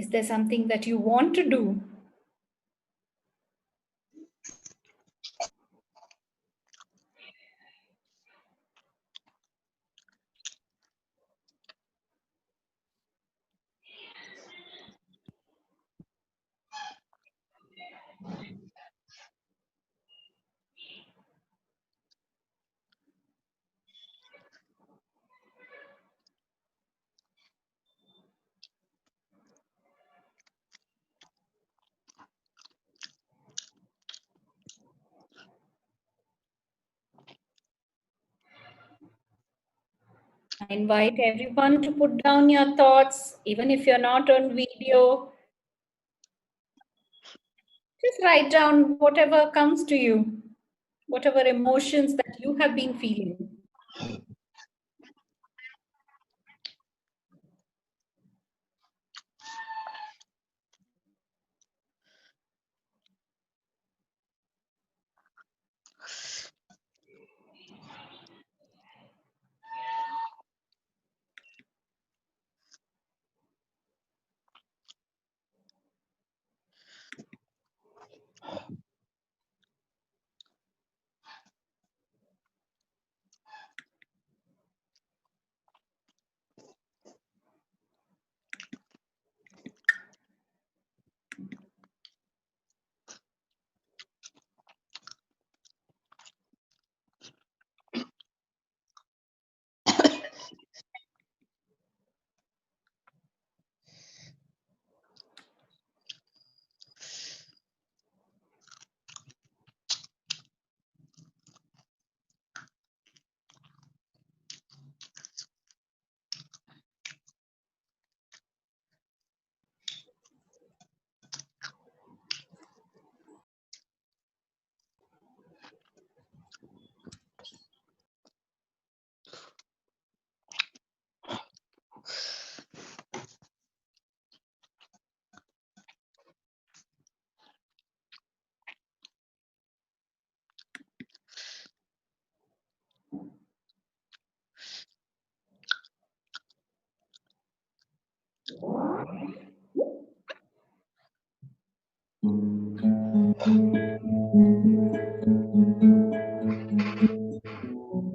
Is there something that you want to do? I invite everyone to put down your thoughts, even if you're not on video. Just write down whatever comes to you, whatever emotions that you have been feeling.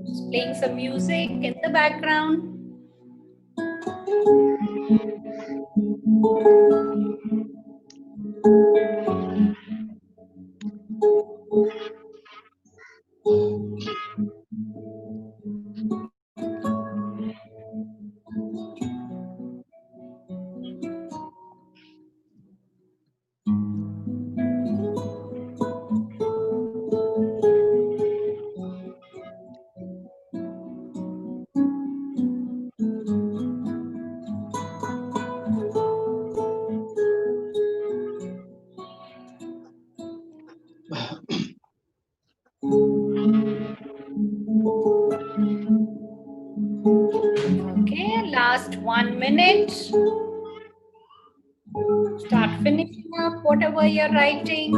Just playing some music in the background. Okay, last 1 minute. Start finishing up whatever you're writing.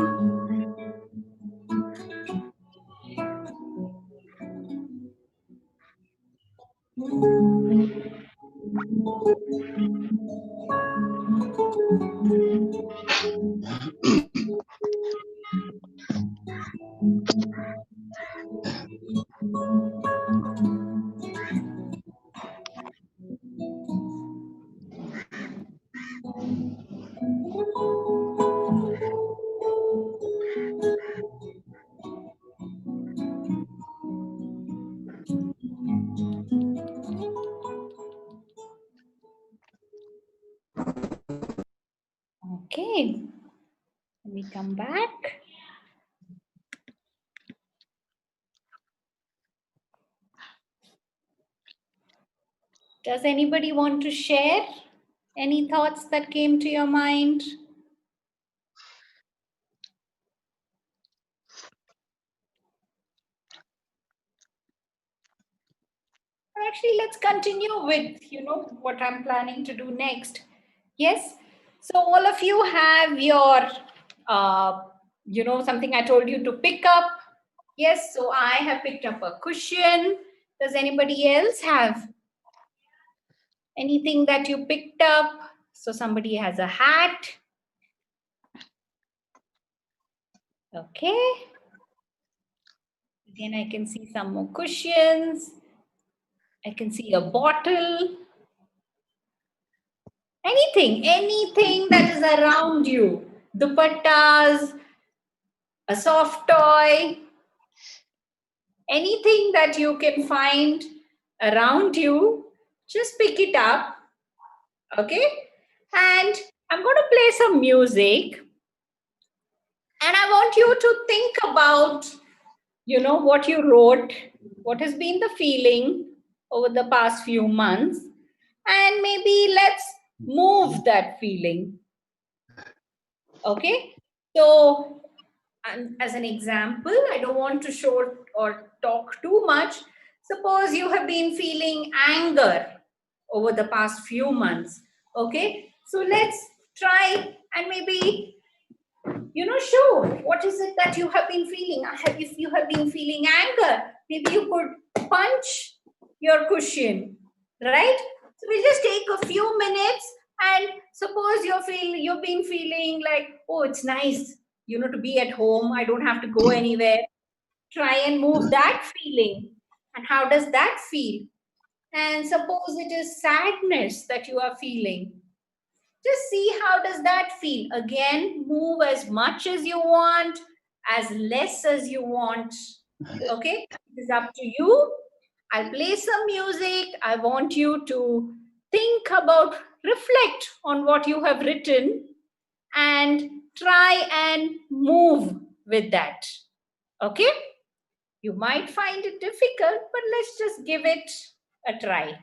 Okay, let me come back. Does anybody want to share any thoughts that came to your mind? Actually, let's continue with, what I'm planning to do next. Yes. So all of you have your, something I told you to pick up. Yes. So I have picked up a cushion. Does anybody else have anything that you picked up? So somebody has a hat. Okay. Again, I can see some more cushions. I can see a bottle. Anything that is around you. Dupattas, a soft toy, anything that you can find around you, just pick it up. Okay. And I'm going to play some music. And I want you to think about, what you wrote, what has been the feeling over the past few months. And maybe let's move that feeling. Okay. So, as an example, I don't want to show or talk too much. Suppose you have been feeling anger over the past few months. Okay. So let's try and maybe show what is it that you have been feeling. If you have been feeling anger, maybe you could punch your cushion, right? So we'll just take a few minutes, and suppose you've been feeling like, oh, it's nice, to be at home. I don't have to go anywhere. Try and move that feeling. And how does that feel? And suppose it is sadness that you are feeling. Just see how does that feel. Again, move as much as you want, as less as you want. Okay, it is up to you. I'll play some music. I want you to think about, reflect on what you have written, and try and move with that. Okay, you might find it difficult, but let's just give it a try.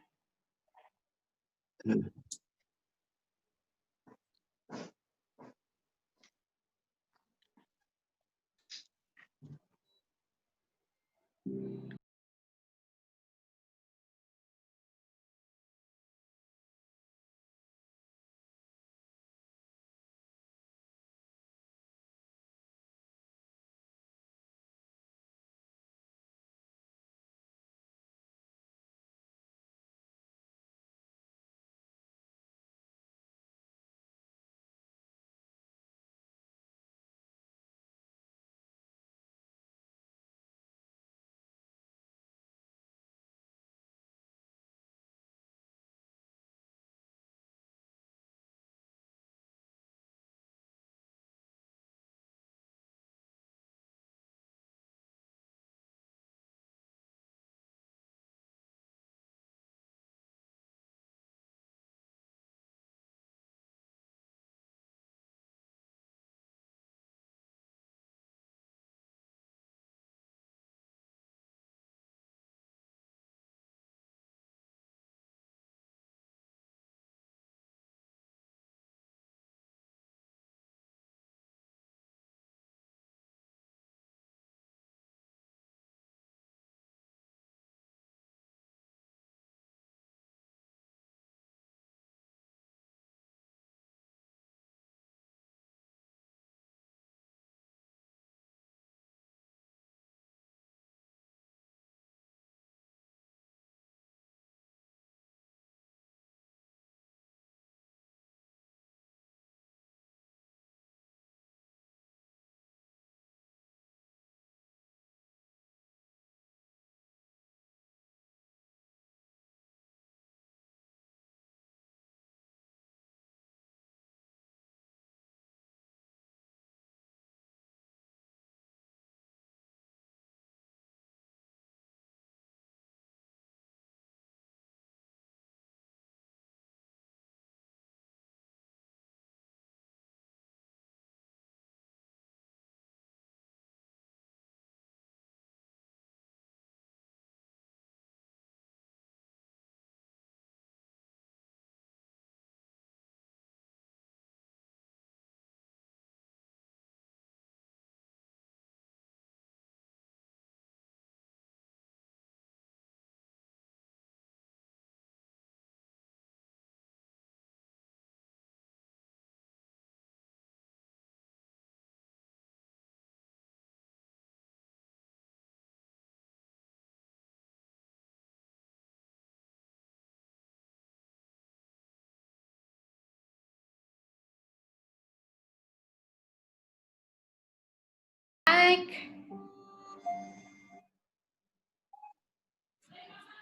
feedback?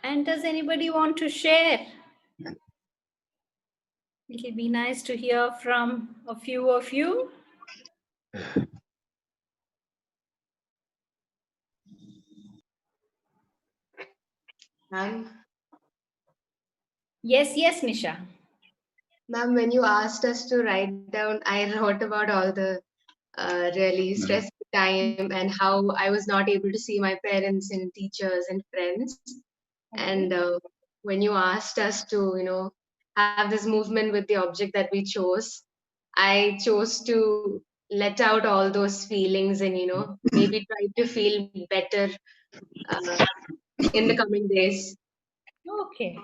And does anybody want to share? It'll be nice to hear from a few of you. Ma'am, Yes, Nisha. ma'am, when you asked us to write down, I wrote about all the really stressful time and how I was not able to see my parents and teachers and friends. And when you asked us to, have this movement with the object that we chose, I chose to let out all those feelings and, maybe try to feel better uh, in the coming days. Okay.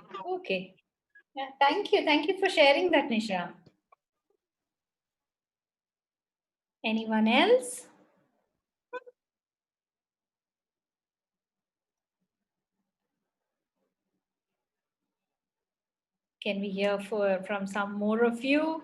Yeah, thank you. Thank you for sharing that, Nisha. Anyone else? Can we hear from some more of you?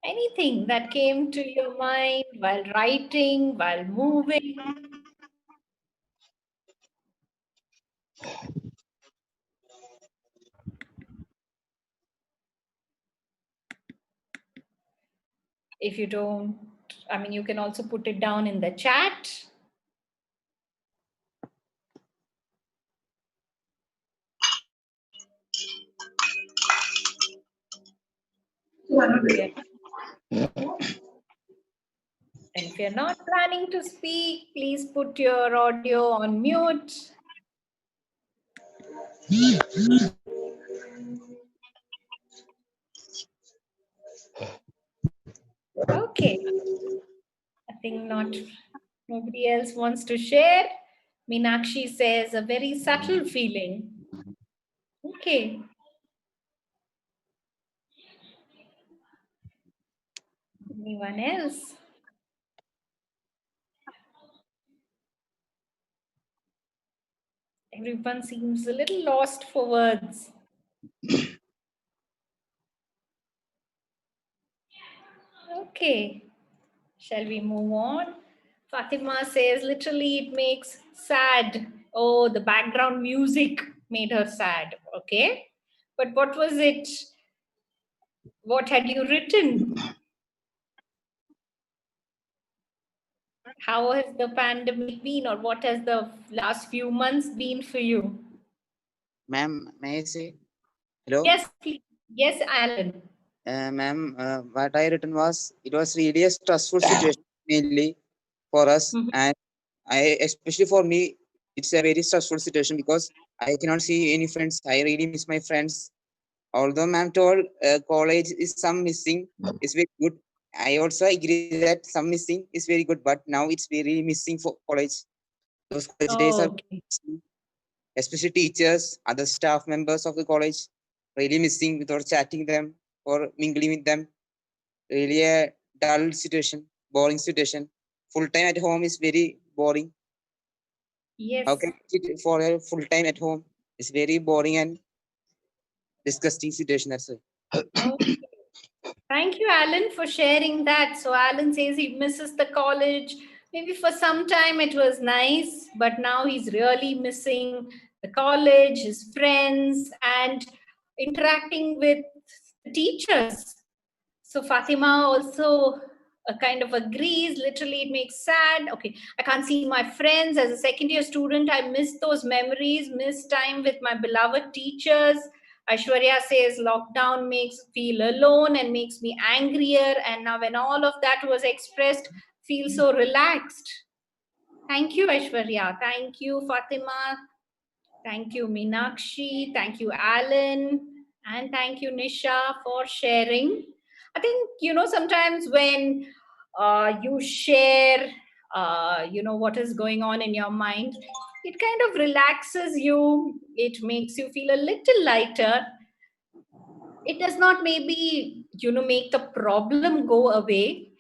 Anything that came to your mind while writing, while moving? If you don't, you can also put it down in the chat. And if you're not planning to speak, please put your audio on mute. Okay. I think nobody else wants to share. Meenakshi says a very subtle feeling. Okay. Anyone else? Everyone seems a little lost for words. Okay. Shall we move on? Fatima says, literally, it makes sad. Oh, the background music made her sad. Okay. But what was it? What had you written? How has the pandemic been, or what has the last few months been for you? Ma'am, may I say? Hello? Yes, please. Yes, Alan. Ma'am, what I written was, it was really a stressful situation mainly for us. And especially for me, it's a very stressful situation because I cannot see any friends. I really miss my friends. Although ma'am told college is some missing, is very good. I also agree that some missing is very good, but now it's very missing for college. Those college days are missing, especially teachers, other staff members of the college, really missing without chatting them or mingling with them. Really a dull situation, boring situation. Full time at home is very boring. Yes. How can I sit for a full time at home? It's very boring and disgusting situation. That's it. Okay. Thank you, Alan, for sharing that. So Alan says he misses the college. Maybe for some time it was nice, but now he's really missing the college, his friends, and interacting with the teachers. So Fatima also kind of agrees. Literally, it makes sad. Okay, I can't see my friends. As a second year student, I miss those memories, miss time with my beloved teachers. Aishwarya says lockdown makes feel alone and makes me angrier. And now when all of that was expressed, feel so relaxed. Thank you, Aishwarya. Thank you, Fatima. Thank you, Meenakshi. Thank you, Alan. And thank you, Nisha, for sharing. I think, sometimes when you share, what is going on in your mind, it kind of relaxes you. It makes you feel a little lighter. It does not maybe, make the problem go away,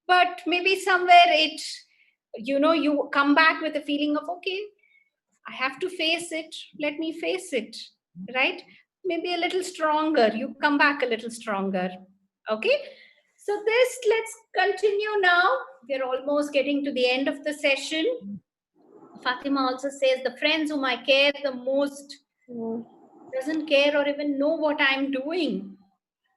but maybe somewhere it, you come back with a feeling of, okay, I have to face it. Let me face it, right? maybe a little stronger. You come back a little stronger. Okay. So let's continue now. We're almost getting to the end of the session. Fatima also says the friends whom I care the most doesn't care or even know what I'm doing.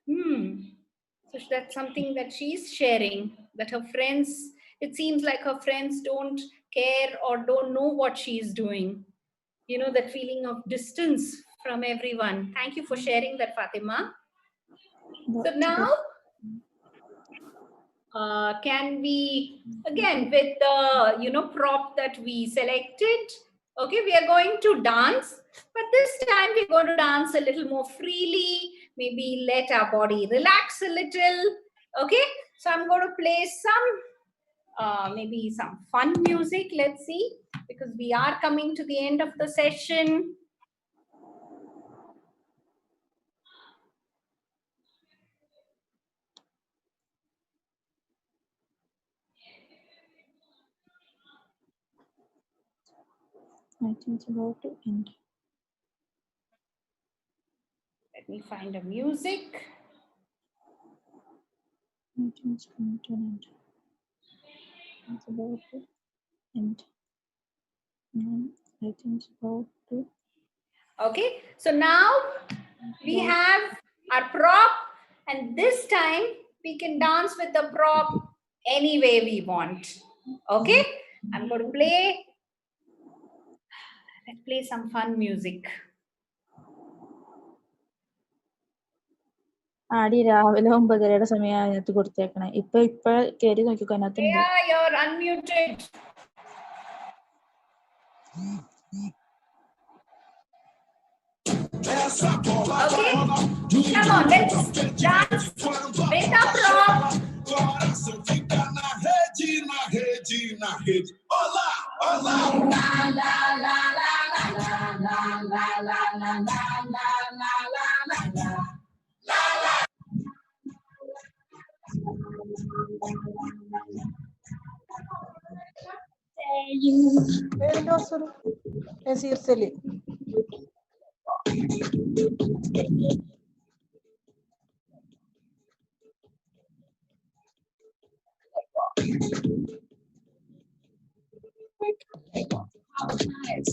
So that's something that she's sharing, that her friends, it seems like her friends don't care or don't know what she's doing. You know, that feeling of distance from everyone. Thank you for sharing that, Fatima. So now, can we, again, with the, prop that we selected, okay, we are going to dance, but this time we're going to dance a little more freely, maybe let our body relax a little, okay? So I'm going to play maybe some fun music, let's see, because we are coming to the end of the session. I think it's about to end. Let me find a music. I think it's going to end. It's about to end. I think it's about to. Okay, so now we have our prop, and this time we can dance with the prop any way we want. Okay, I'm going to let's play some fun music. ആടി രാവിലെ 9:30 സമയം അതിനകത്ത് കൊടുത്തേക്കണേ. ഇപ്പൊ കേറി നോക്കിക്കോ അതിനകത്തുണ്ട്. Yeah, you're unmuted. Okay, come on, let's dance with our prop.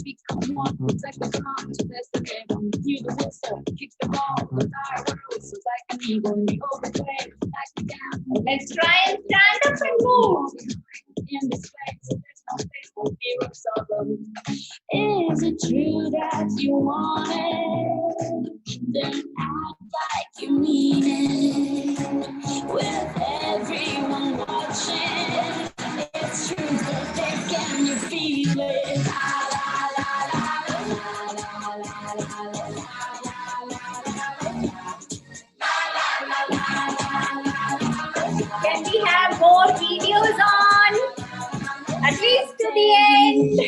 Become one, protect the calm, to best the game. Hear the whistle, kick the ball, the tire whirls, it's like an eagle in the open way, back and down. Let's try and stand up and move. In this place, there's no space for fear of sorrow. Is it true that you want it? Then act like you mean it. With everyone watching, it's true, but can you feel it? Can we have more videos on? At least to the end.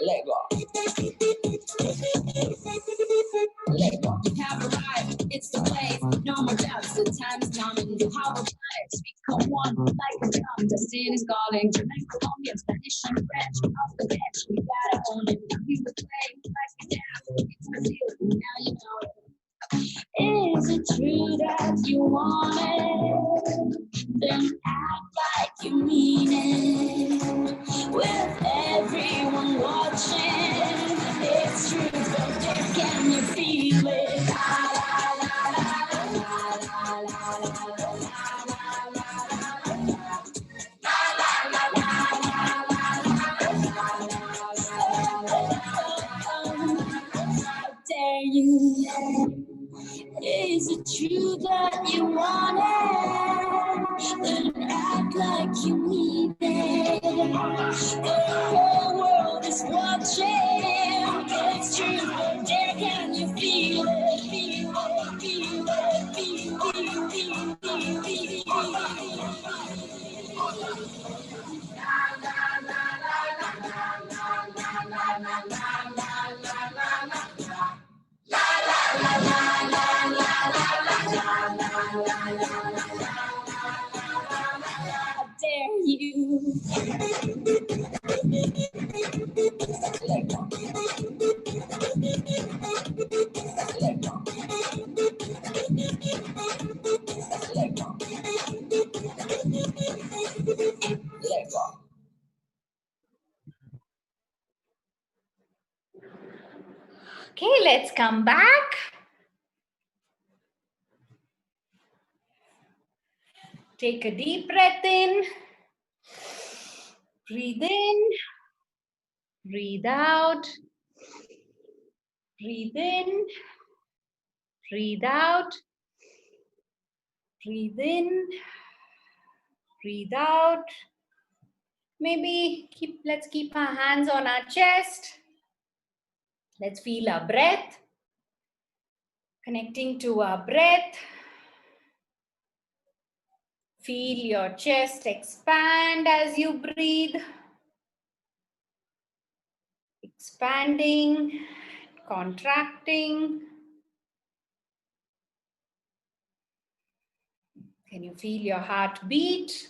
Lego. You have arrived, it's the place. No more doubts, the time is coming. You have a life, become one like a drum. Destiny is calling. German, Colombian, Spanish, and French. Off the bench, we gotta own it. We would play like we dance. It's Brazil, now you know it. Is it true that you want it? Then act like you mean it. With everyone watching, it's true, but can you feel it? How dare you? Is it true that you want it? Then act like you need it. The whole world is watching. It's true, but there can you feel it? Feel it, feel it, feel How dare you? Okay, let's come back. Take a deep breath in. Breathe in. Breathe out. Breathe in. Breathe out. Breathe in. Breathe out. Maybe let's keep our hands on our chest. Let's feel our breath. Connecting to our breath. Feel your chest expand as you breathe. Expanding, contracting. Can you feel your heart beat?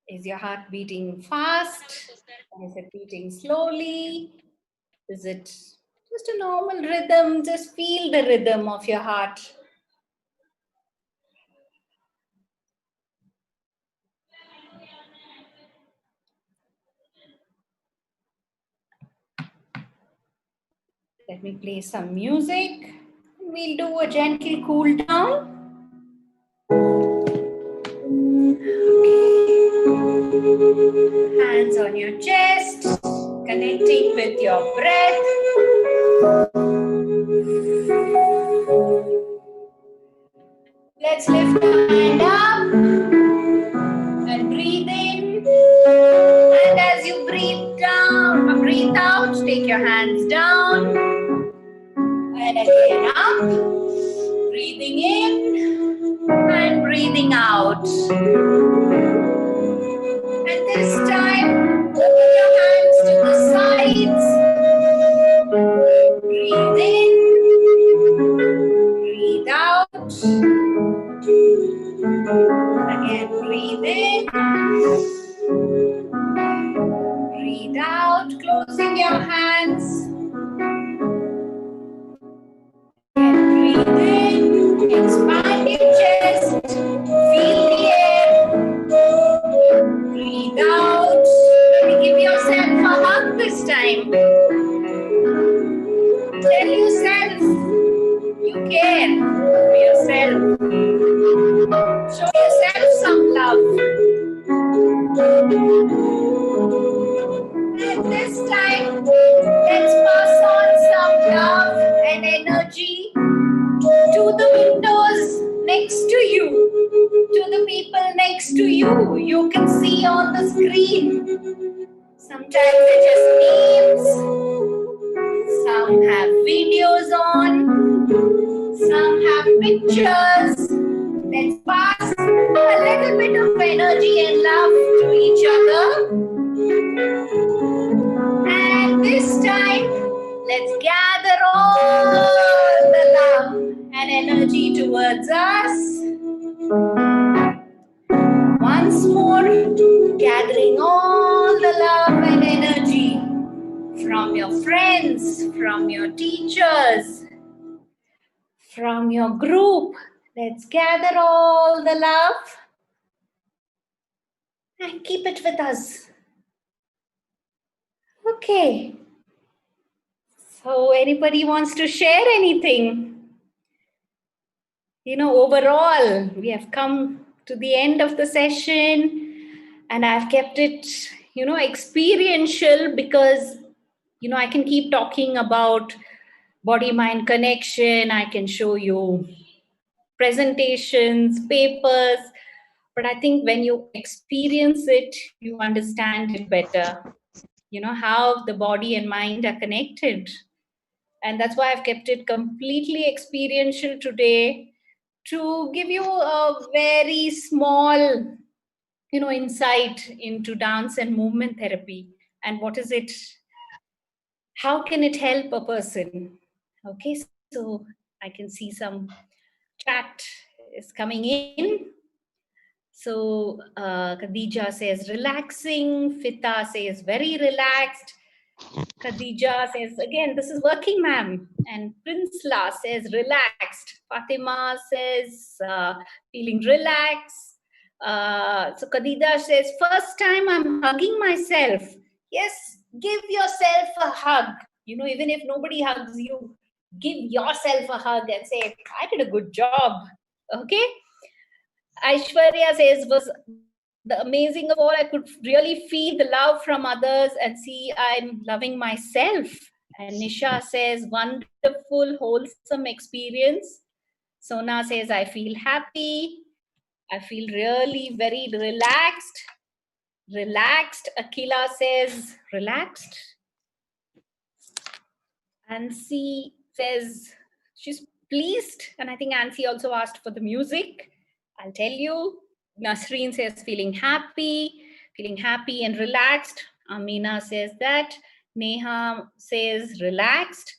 Is your heart beating fast? Is it beating slowly? Is it just a normal rhythm? Just feel the rhythm of your heart. Let me play some music. We'll do a gentle cool down. Hands on your chest, connecting with your breath. Let's lift our hand up and breathe in. And as you breathe down or breathe out, take your hands down. And again up. Breathing in and breathing out. And this time, open your hands to the sides. Breathe in. Breathe out. Again, breathe in. Breathe out, closing your hands. Again, breathe in. Expand your chest. Feel the air. Breathe out. Maybe give yourself a hug this time. Tell yourself you care for yourself. Show yourself some love. And this time, let's pass on some love and energy to the windows next to you, to the people next to you. You can see on the screen. Sometimes they're just memes. Some have videos on. Some have pictures. Let's pass a little bit of energy and love to each other. And this time, let's gather all the love and energy towards us. Once more, gathering all the love and energy from your friends, from your teachers, from your group. Let's gather all the love and keep it with us. Okay. So anybody wants to share anything? You know, overall, we have come to the end of the session and I've kept it, you know, experiential because, you know, I can keep talking about body-mind connection. I can show you presentations, papers, but I think when you experience it, you understand it better. You know, how the body and mind are connected. And that's why I've kept it completely experiential today to give you a very small, you know, insight into dance and movement therapy and what is it, how can it help a person. Okay, so I can see some chat is coming in. So Khadija says relaxing, Fita says very relaxed, Khadija says, again, this is working, ma'am. And Prinsla says, relaxed. Fatima says, feeling relaxed. So Khadija says, first time I'm hugging myself. Yes, give yourself a hug. You know, even if nobody hugs you, give yourself a hug and say, I did a good job. Okay. Aishwarya says, was the amazing of all. I could really feel the love from others and see I'm loving myself. And Nisha says, wonderful, wholesome experience. Sona says, I feel happy. I feel really very relaxed. Relaxed. Akila says, relaxed. Ansi says, she's pleased. And I think Ansi also asked for the music. I'll tell you. Nasreen says, feeling happy and relaxed. Amina says that. Neha says, relaxed.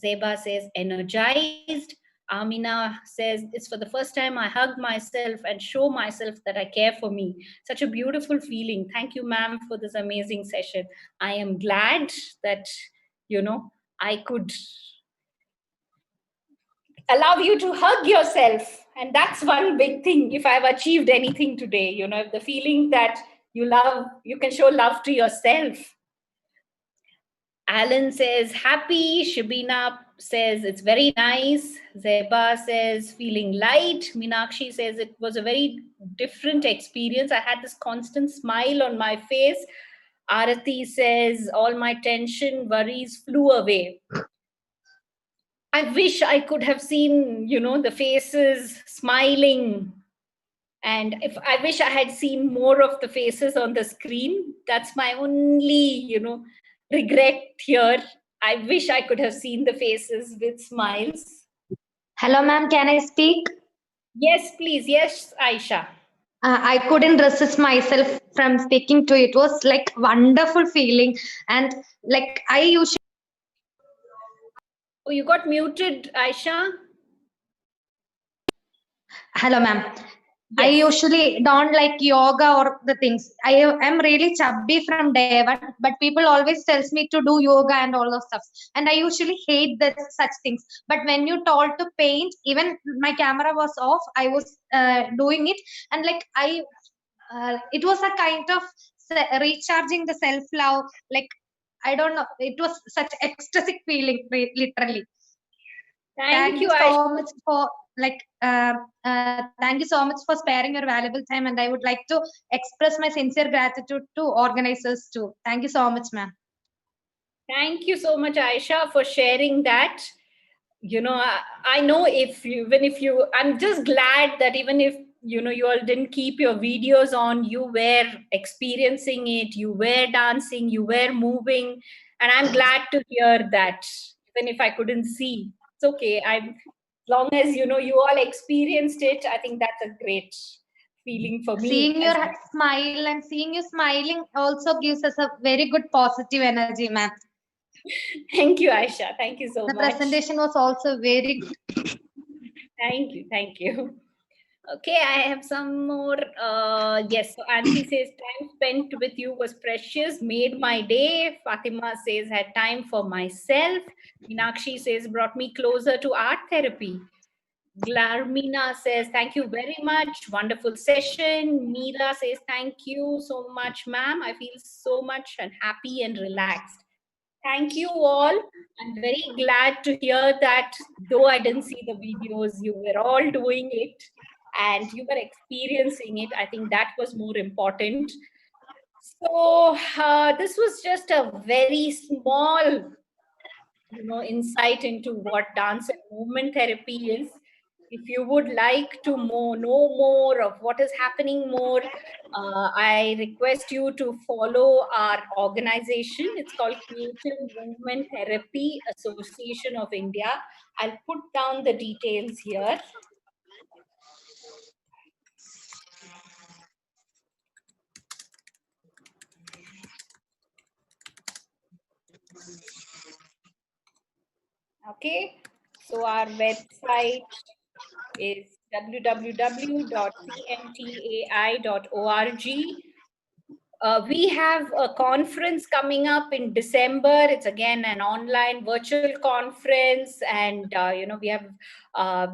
Zeba says, energized. Amina says, it's for the first time I hug myself and show myself that I care for me. Such a beautiful feeling. Thank you, ma'am, for this amazing session. I am glad that, you know, I could allow you to hug yourself. And that's one big thing. If I've achieved anything today, you know, the feeling that you love, you can show love to yourself. Alan says, happy. Shabina says, it's very nice. Zeba says, feeling light. Meenakshi says, it was a very different experience. I had this constant smile on my face. Arati says, all my tension, worries flew away. I wish I could have seen, you know, the faces smiling. And if I wish I had seen more of the faces on the screen. That's my only, you know, regret here. I wish I could have seen the faces with smiles. Hello, ma'am. Can I speak? Yes, please. Yes, Aisha. I couldn't resist myself from speaking to it. It was like wonderful feeling, and like I usually. Oh, you got muted, Aisha. Hello, ma'am. Yes. I usually don't like yoga or the things. I am really chubby from day one, but people always tells me to do yoga and all those stuff. And I usually hate that such things. But when you told to paint, even my camera was off, I was doing it, and like it was a kind of recharging the self love. Like I don't know, it was such ecstatic feeling, literally. Thank you, so Aisha. much for like thank you so much for sparing your valuable time, and I would like to express my sincere gratitude to organizers too. Thank you so much, ma'am. Thank you so much, Aisha, for sharing that. You know, I know I'm just glad that even if, you know, you all didn't keep your videos on, you were experiencing it, you were dancing, you were moving. And I'm glad to hear that, even if I couldn't see. It's okay. As long as, you know, you all experienced it, I think that's a great feeling for me. Seeing your smile and seeing you smiling also gives us a very good positive energy, ma'am. Thank you, Aisha. Thank you so much. The presentation was also very good. Thank you. Okay, I have some more. Yes, so Ansi says, time spent with you was precious, made my day. Fatima says, had time for myself. Meenakshi says, brought me closer to art therapy. Glarmina says, thank you very much. Wonderful session. Meera says, thank you so much, ma'am. I feel so much and happy and relaxed. Thank you all. I'm very glad to hear that though I didn't see the videos, you were all doing it and you were experiencing it. I think that was more important. So this was just a very small, you know, insight into what dance and movement therapy is. If you would like to know more of what is happening more, I request you to follow our organization. It's called Creative Movement Therapy Association of India. I'll put down the details here. Okay, so our website is www.cmtai.org. We have a conference coming up in December. It's again an online virtual conference, and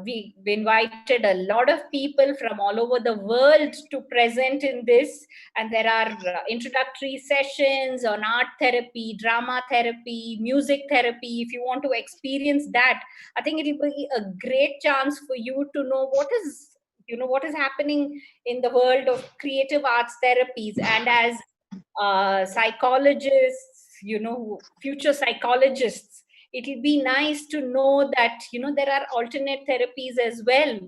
we invited a lot of people from all over the world to present in this. And there are introductory sessions on art therapy, drama therapy, music therapy. If you want to experience that, I think it will be a great chance for you to know what is happening in the world of creative arts therapies. And as psychologists, future psychologists, it'll be nice to know that there are alternate therapies as well,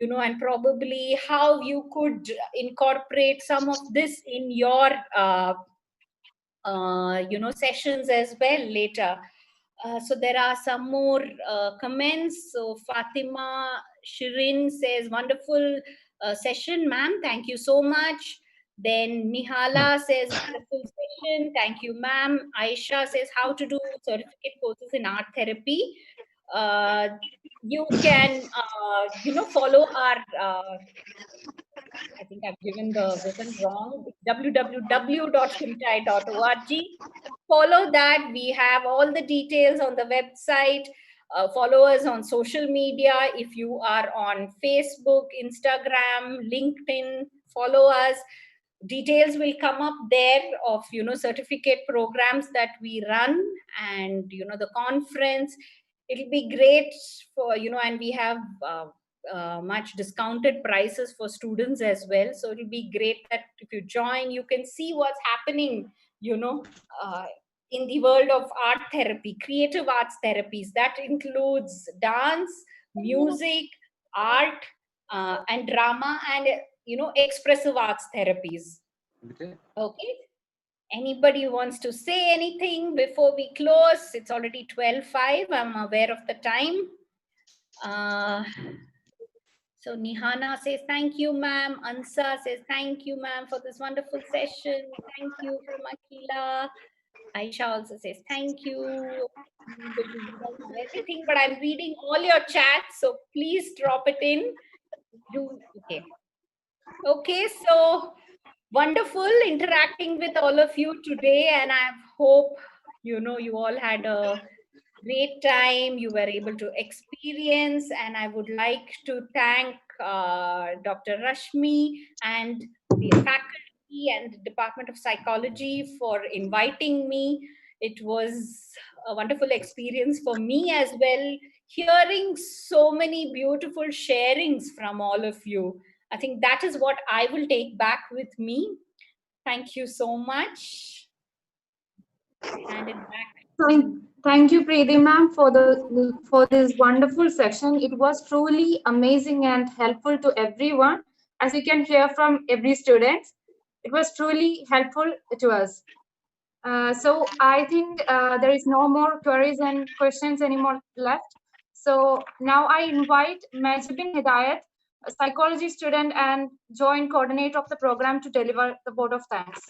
and probably how you could incorporate some of this in your sessions as well later. So there are some more comments. So Fatima Shirin says, wonderful session, ma'am. Thank you so much. Then Nihala says, wonderful session. Thank you, ma'am. Aisha says, how to do certificate courses in art therapy. You can, follow our I think I've written wrong. www.kuntai.org. Follow that. We have all the details on the website. Follow us on social media. If you are on Facebook, Instagram, LinkedIn, follow us. Details will come up there of certificate programs that we run, and the conference. It'll be great for and we have much discounted prices for students as well. So it'll be great that if you join, you can see what's happening, uh, in the world of art therapy, creative arts therapies. That includes dance, music, art, and drama, and expressive arts therapies. Okay. Anybody wants to say anything before we close? It's already 12:05. I'm aware of the time. So Nihana says, thank you, ma'am. Ansa says, thank you, ma'am, for this wonderful session. Thank you from Akila. Aisha also says, thank you. Everything, but I'm reading all your chats, so please drop it in. Okay, so wonderful interacting with all of you today, and I hope you all had a great time. You were able to experience, and I would like to thank Dr. Rashmi and the faculty and Department of Psychology for inviting me. It was a wonderful experience for me as well, hearing so many beautiful sharings from all of you. I think that is what I will take back with me. Thank you so much. Hand it back. Thank you, Preeti ma'am, for this wonderful section. It was truly amazing and helpful to everyone. As you can hear from every student, it was truly helpful to us. So I think there is no more queries and questions anymore left. So now I invite Majibin Hidayat, a psychology student and joint coordinator of the program, to deliver the vote of thanks.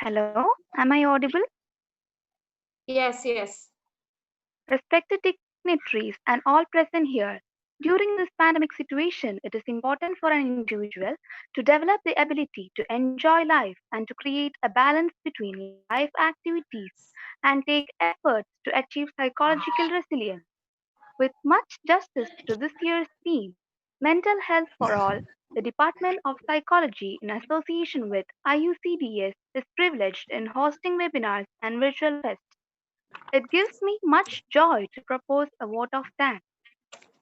Hello, am I audible? Yes, yes. Respected dignitaries and all present here, during this pandemic situation, it is important for an individual to develop the ability to enjoy life and to create a balance between life activities and take efforts to achieve psychological resilience. With much justice to this year's theme, Mental Health for All, the Department of Psychology, in association with IUCDS, is privileged in hosting webinars and virtual fests. It gives me much joy to propose a vote of thanks.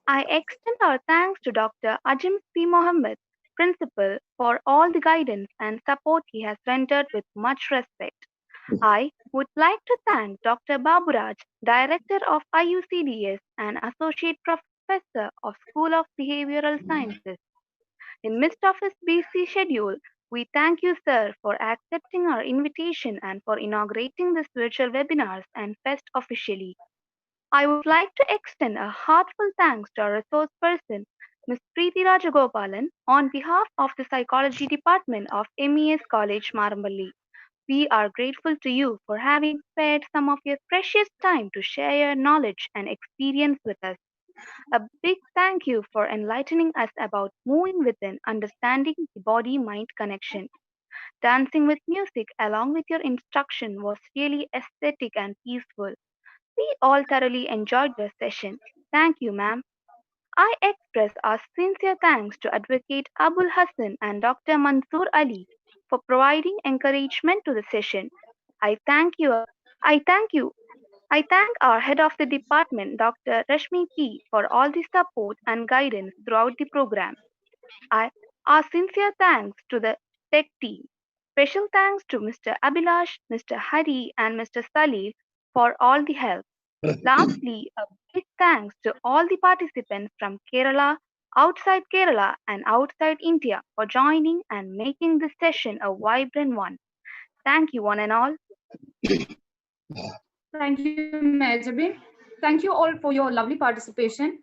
I extend our thanks to Dr. Ajim P. Mohammed, Principal, for all the guidance and support he has rendered with much respect. I would like to thank Dr. Baburaj, Director of IUCDS and Associate Professor of School of Behavioral Sciences. In midst of his busy schedule, we thank you, sir, for accepting our invitation and for inaugurating this virtual webinars and fest officially. I would like to extend a heartfelt thanks to our resource person, Ms. Preeti Rajagopalan, on behalf of the Psychology Department of MES College Marambally. We are grateful to you for having spared some of your precious time to share your knowledge and experience with us. A big thank you for enlightening us about moving within, understanding the body mind connection. Dancing with music along with your instruction was really aesthetic and peaceful. We all thoroughly enjoyed the session. Thank you, ma'am. I express our sincere thanks to Advocate Abul Hassan and Dr. Mansoor Ali for providing encouragement to the session. I thank you. I thank you. I thank our head of the department, Dr. Rashmi P, for all the support and guidance throughout the program. I, our sincere thanks to the tech team. Special thanks to Mr. Abhilash, Mr. Hari, and Mr. Salil for all the help. Lastly, a big thanks to all the participants from Kerala, outside Kerala, and outside India for joining and making this session a vibrant one. Thank you, one and all. Thank you, Mejabi. Thank you all for your lovely participation.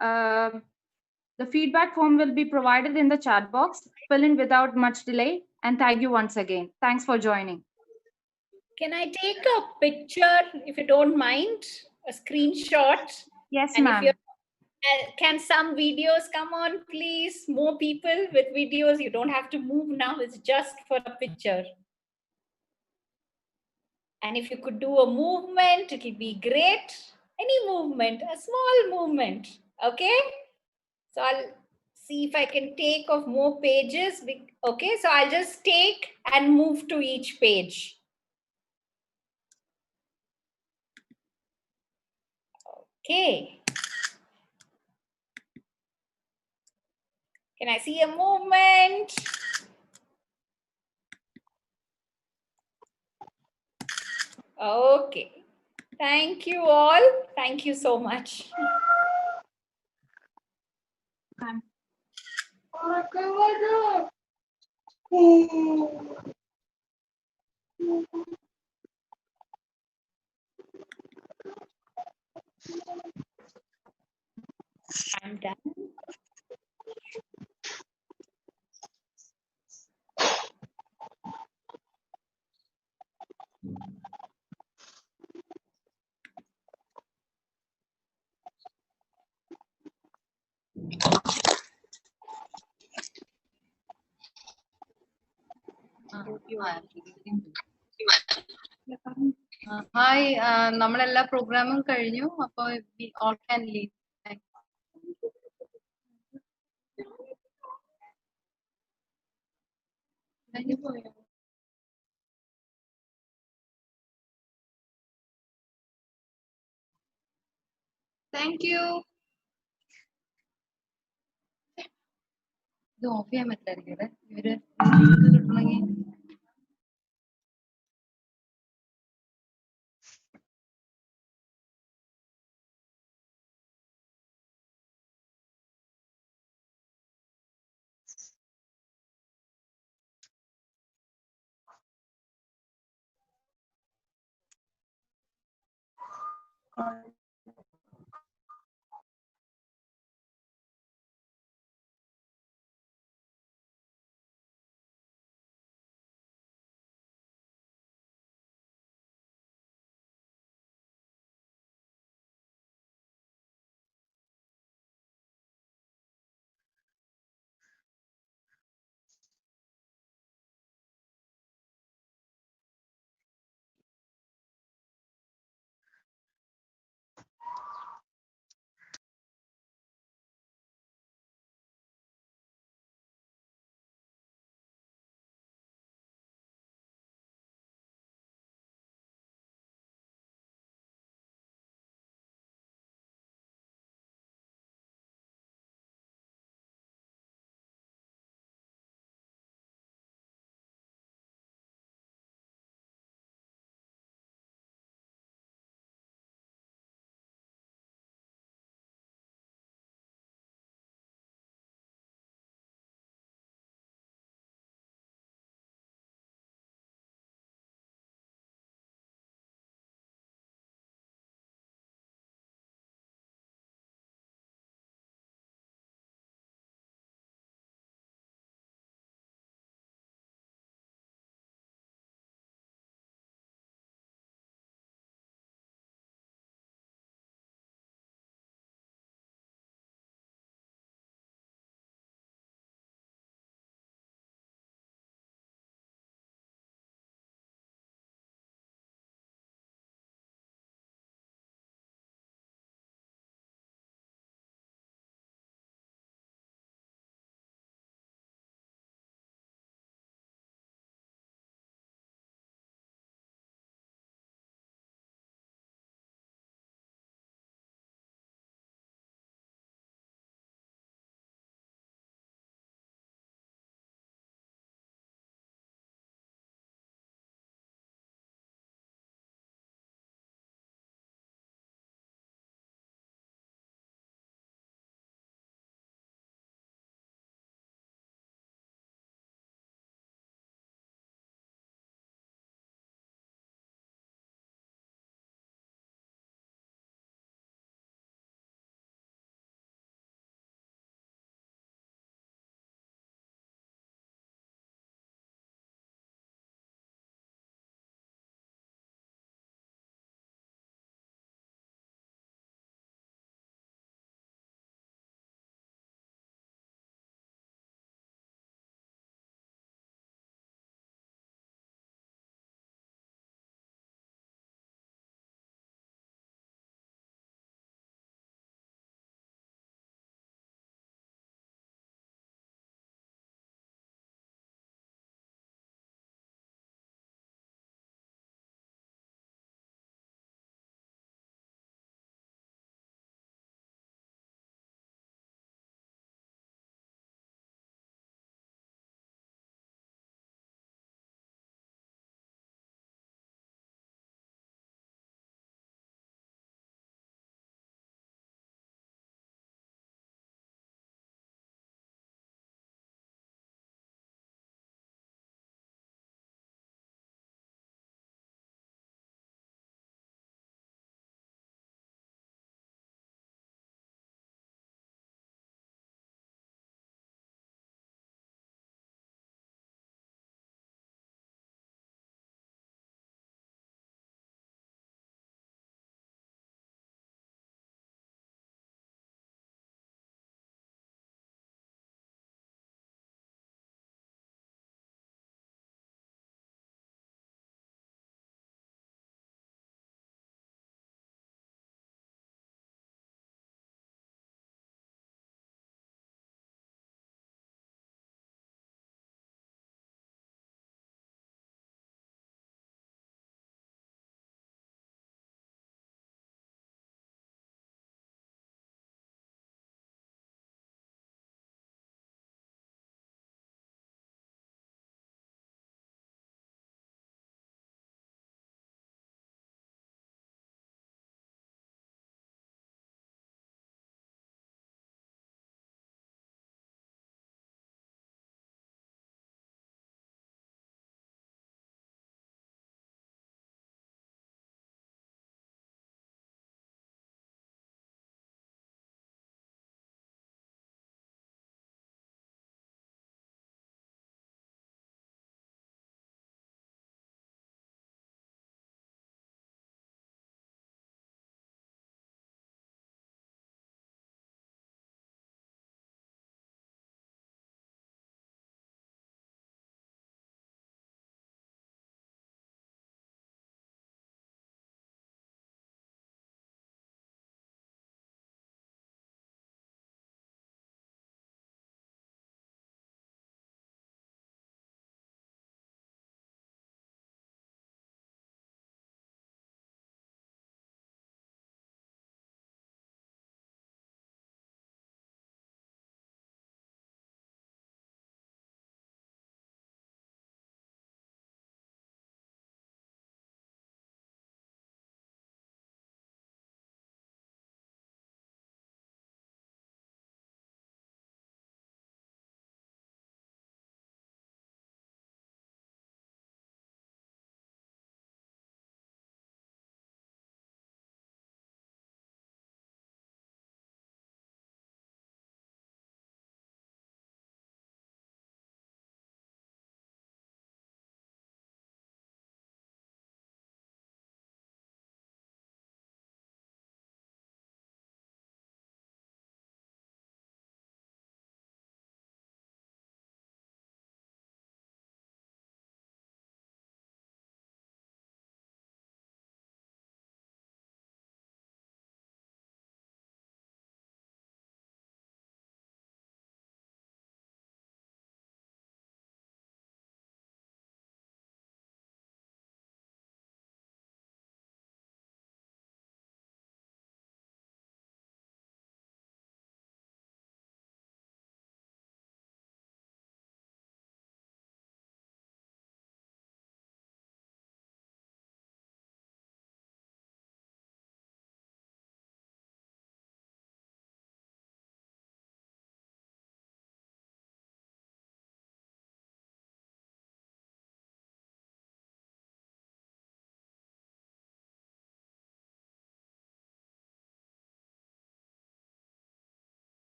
The feedback form will be provided in the chat box. Fill in without much delay. And thank you once again. Thanks for joining. Can I take a picture, if you don't mind? A screenshot? Yes, ma'am. Can some videos come on, please? More people with videos. You don't have to move now. It's just for a picture. And if you could do a movement, it will be great. Any movement, a small movement. Okay? So I'll see if I can take of more pages. Okay, so I'll just take and move to each page. Okay. Can I see a movement? Okay. Thank you all. Thank you so much. I'm done. Hi നമ്മളെല്ലാ പ്രോഗ്രാമും കഴിഞ്ഞു അപ്പോൾ all can leave. Thank you. ഇത് of ചെയ്യാൻ പറ്റില്ലായിരിക്കും ഇവര് കിട്ടണമെങ്കിൽ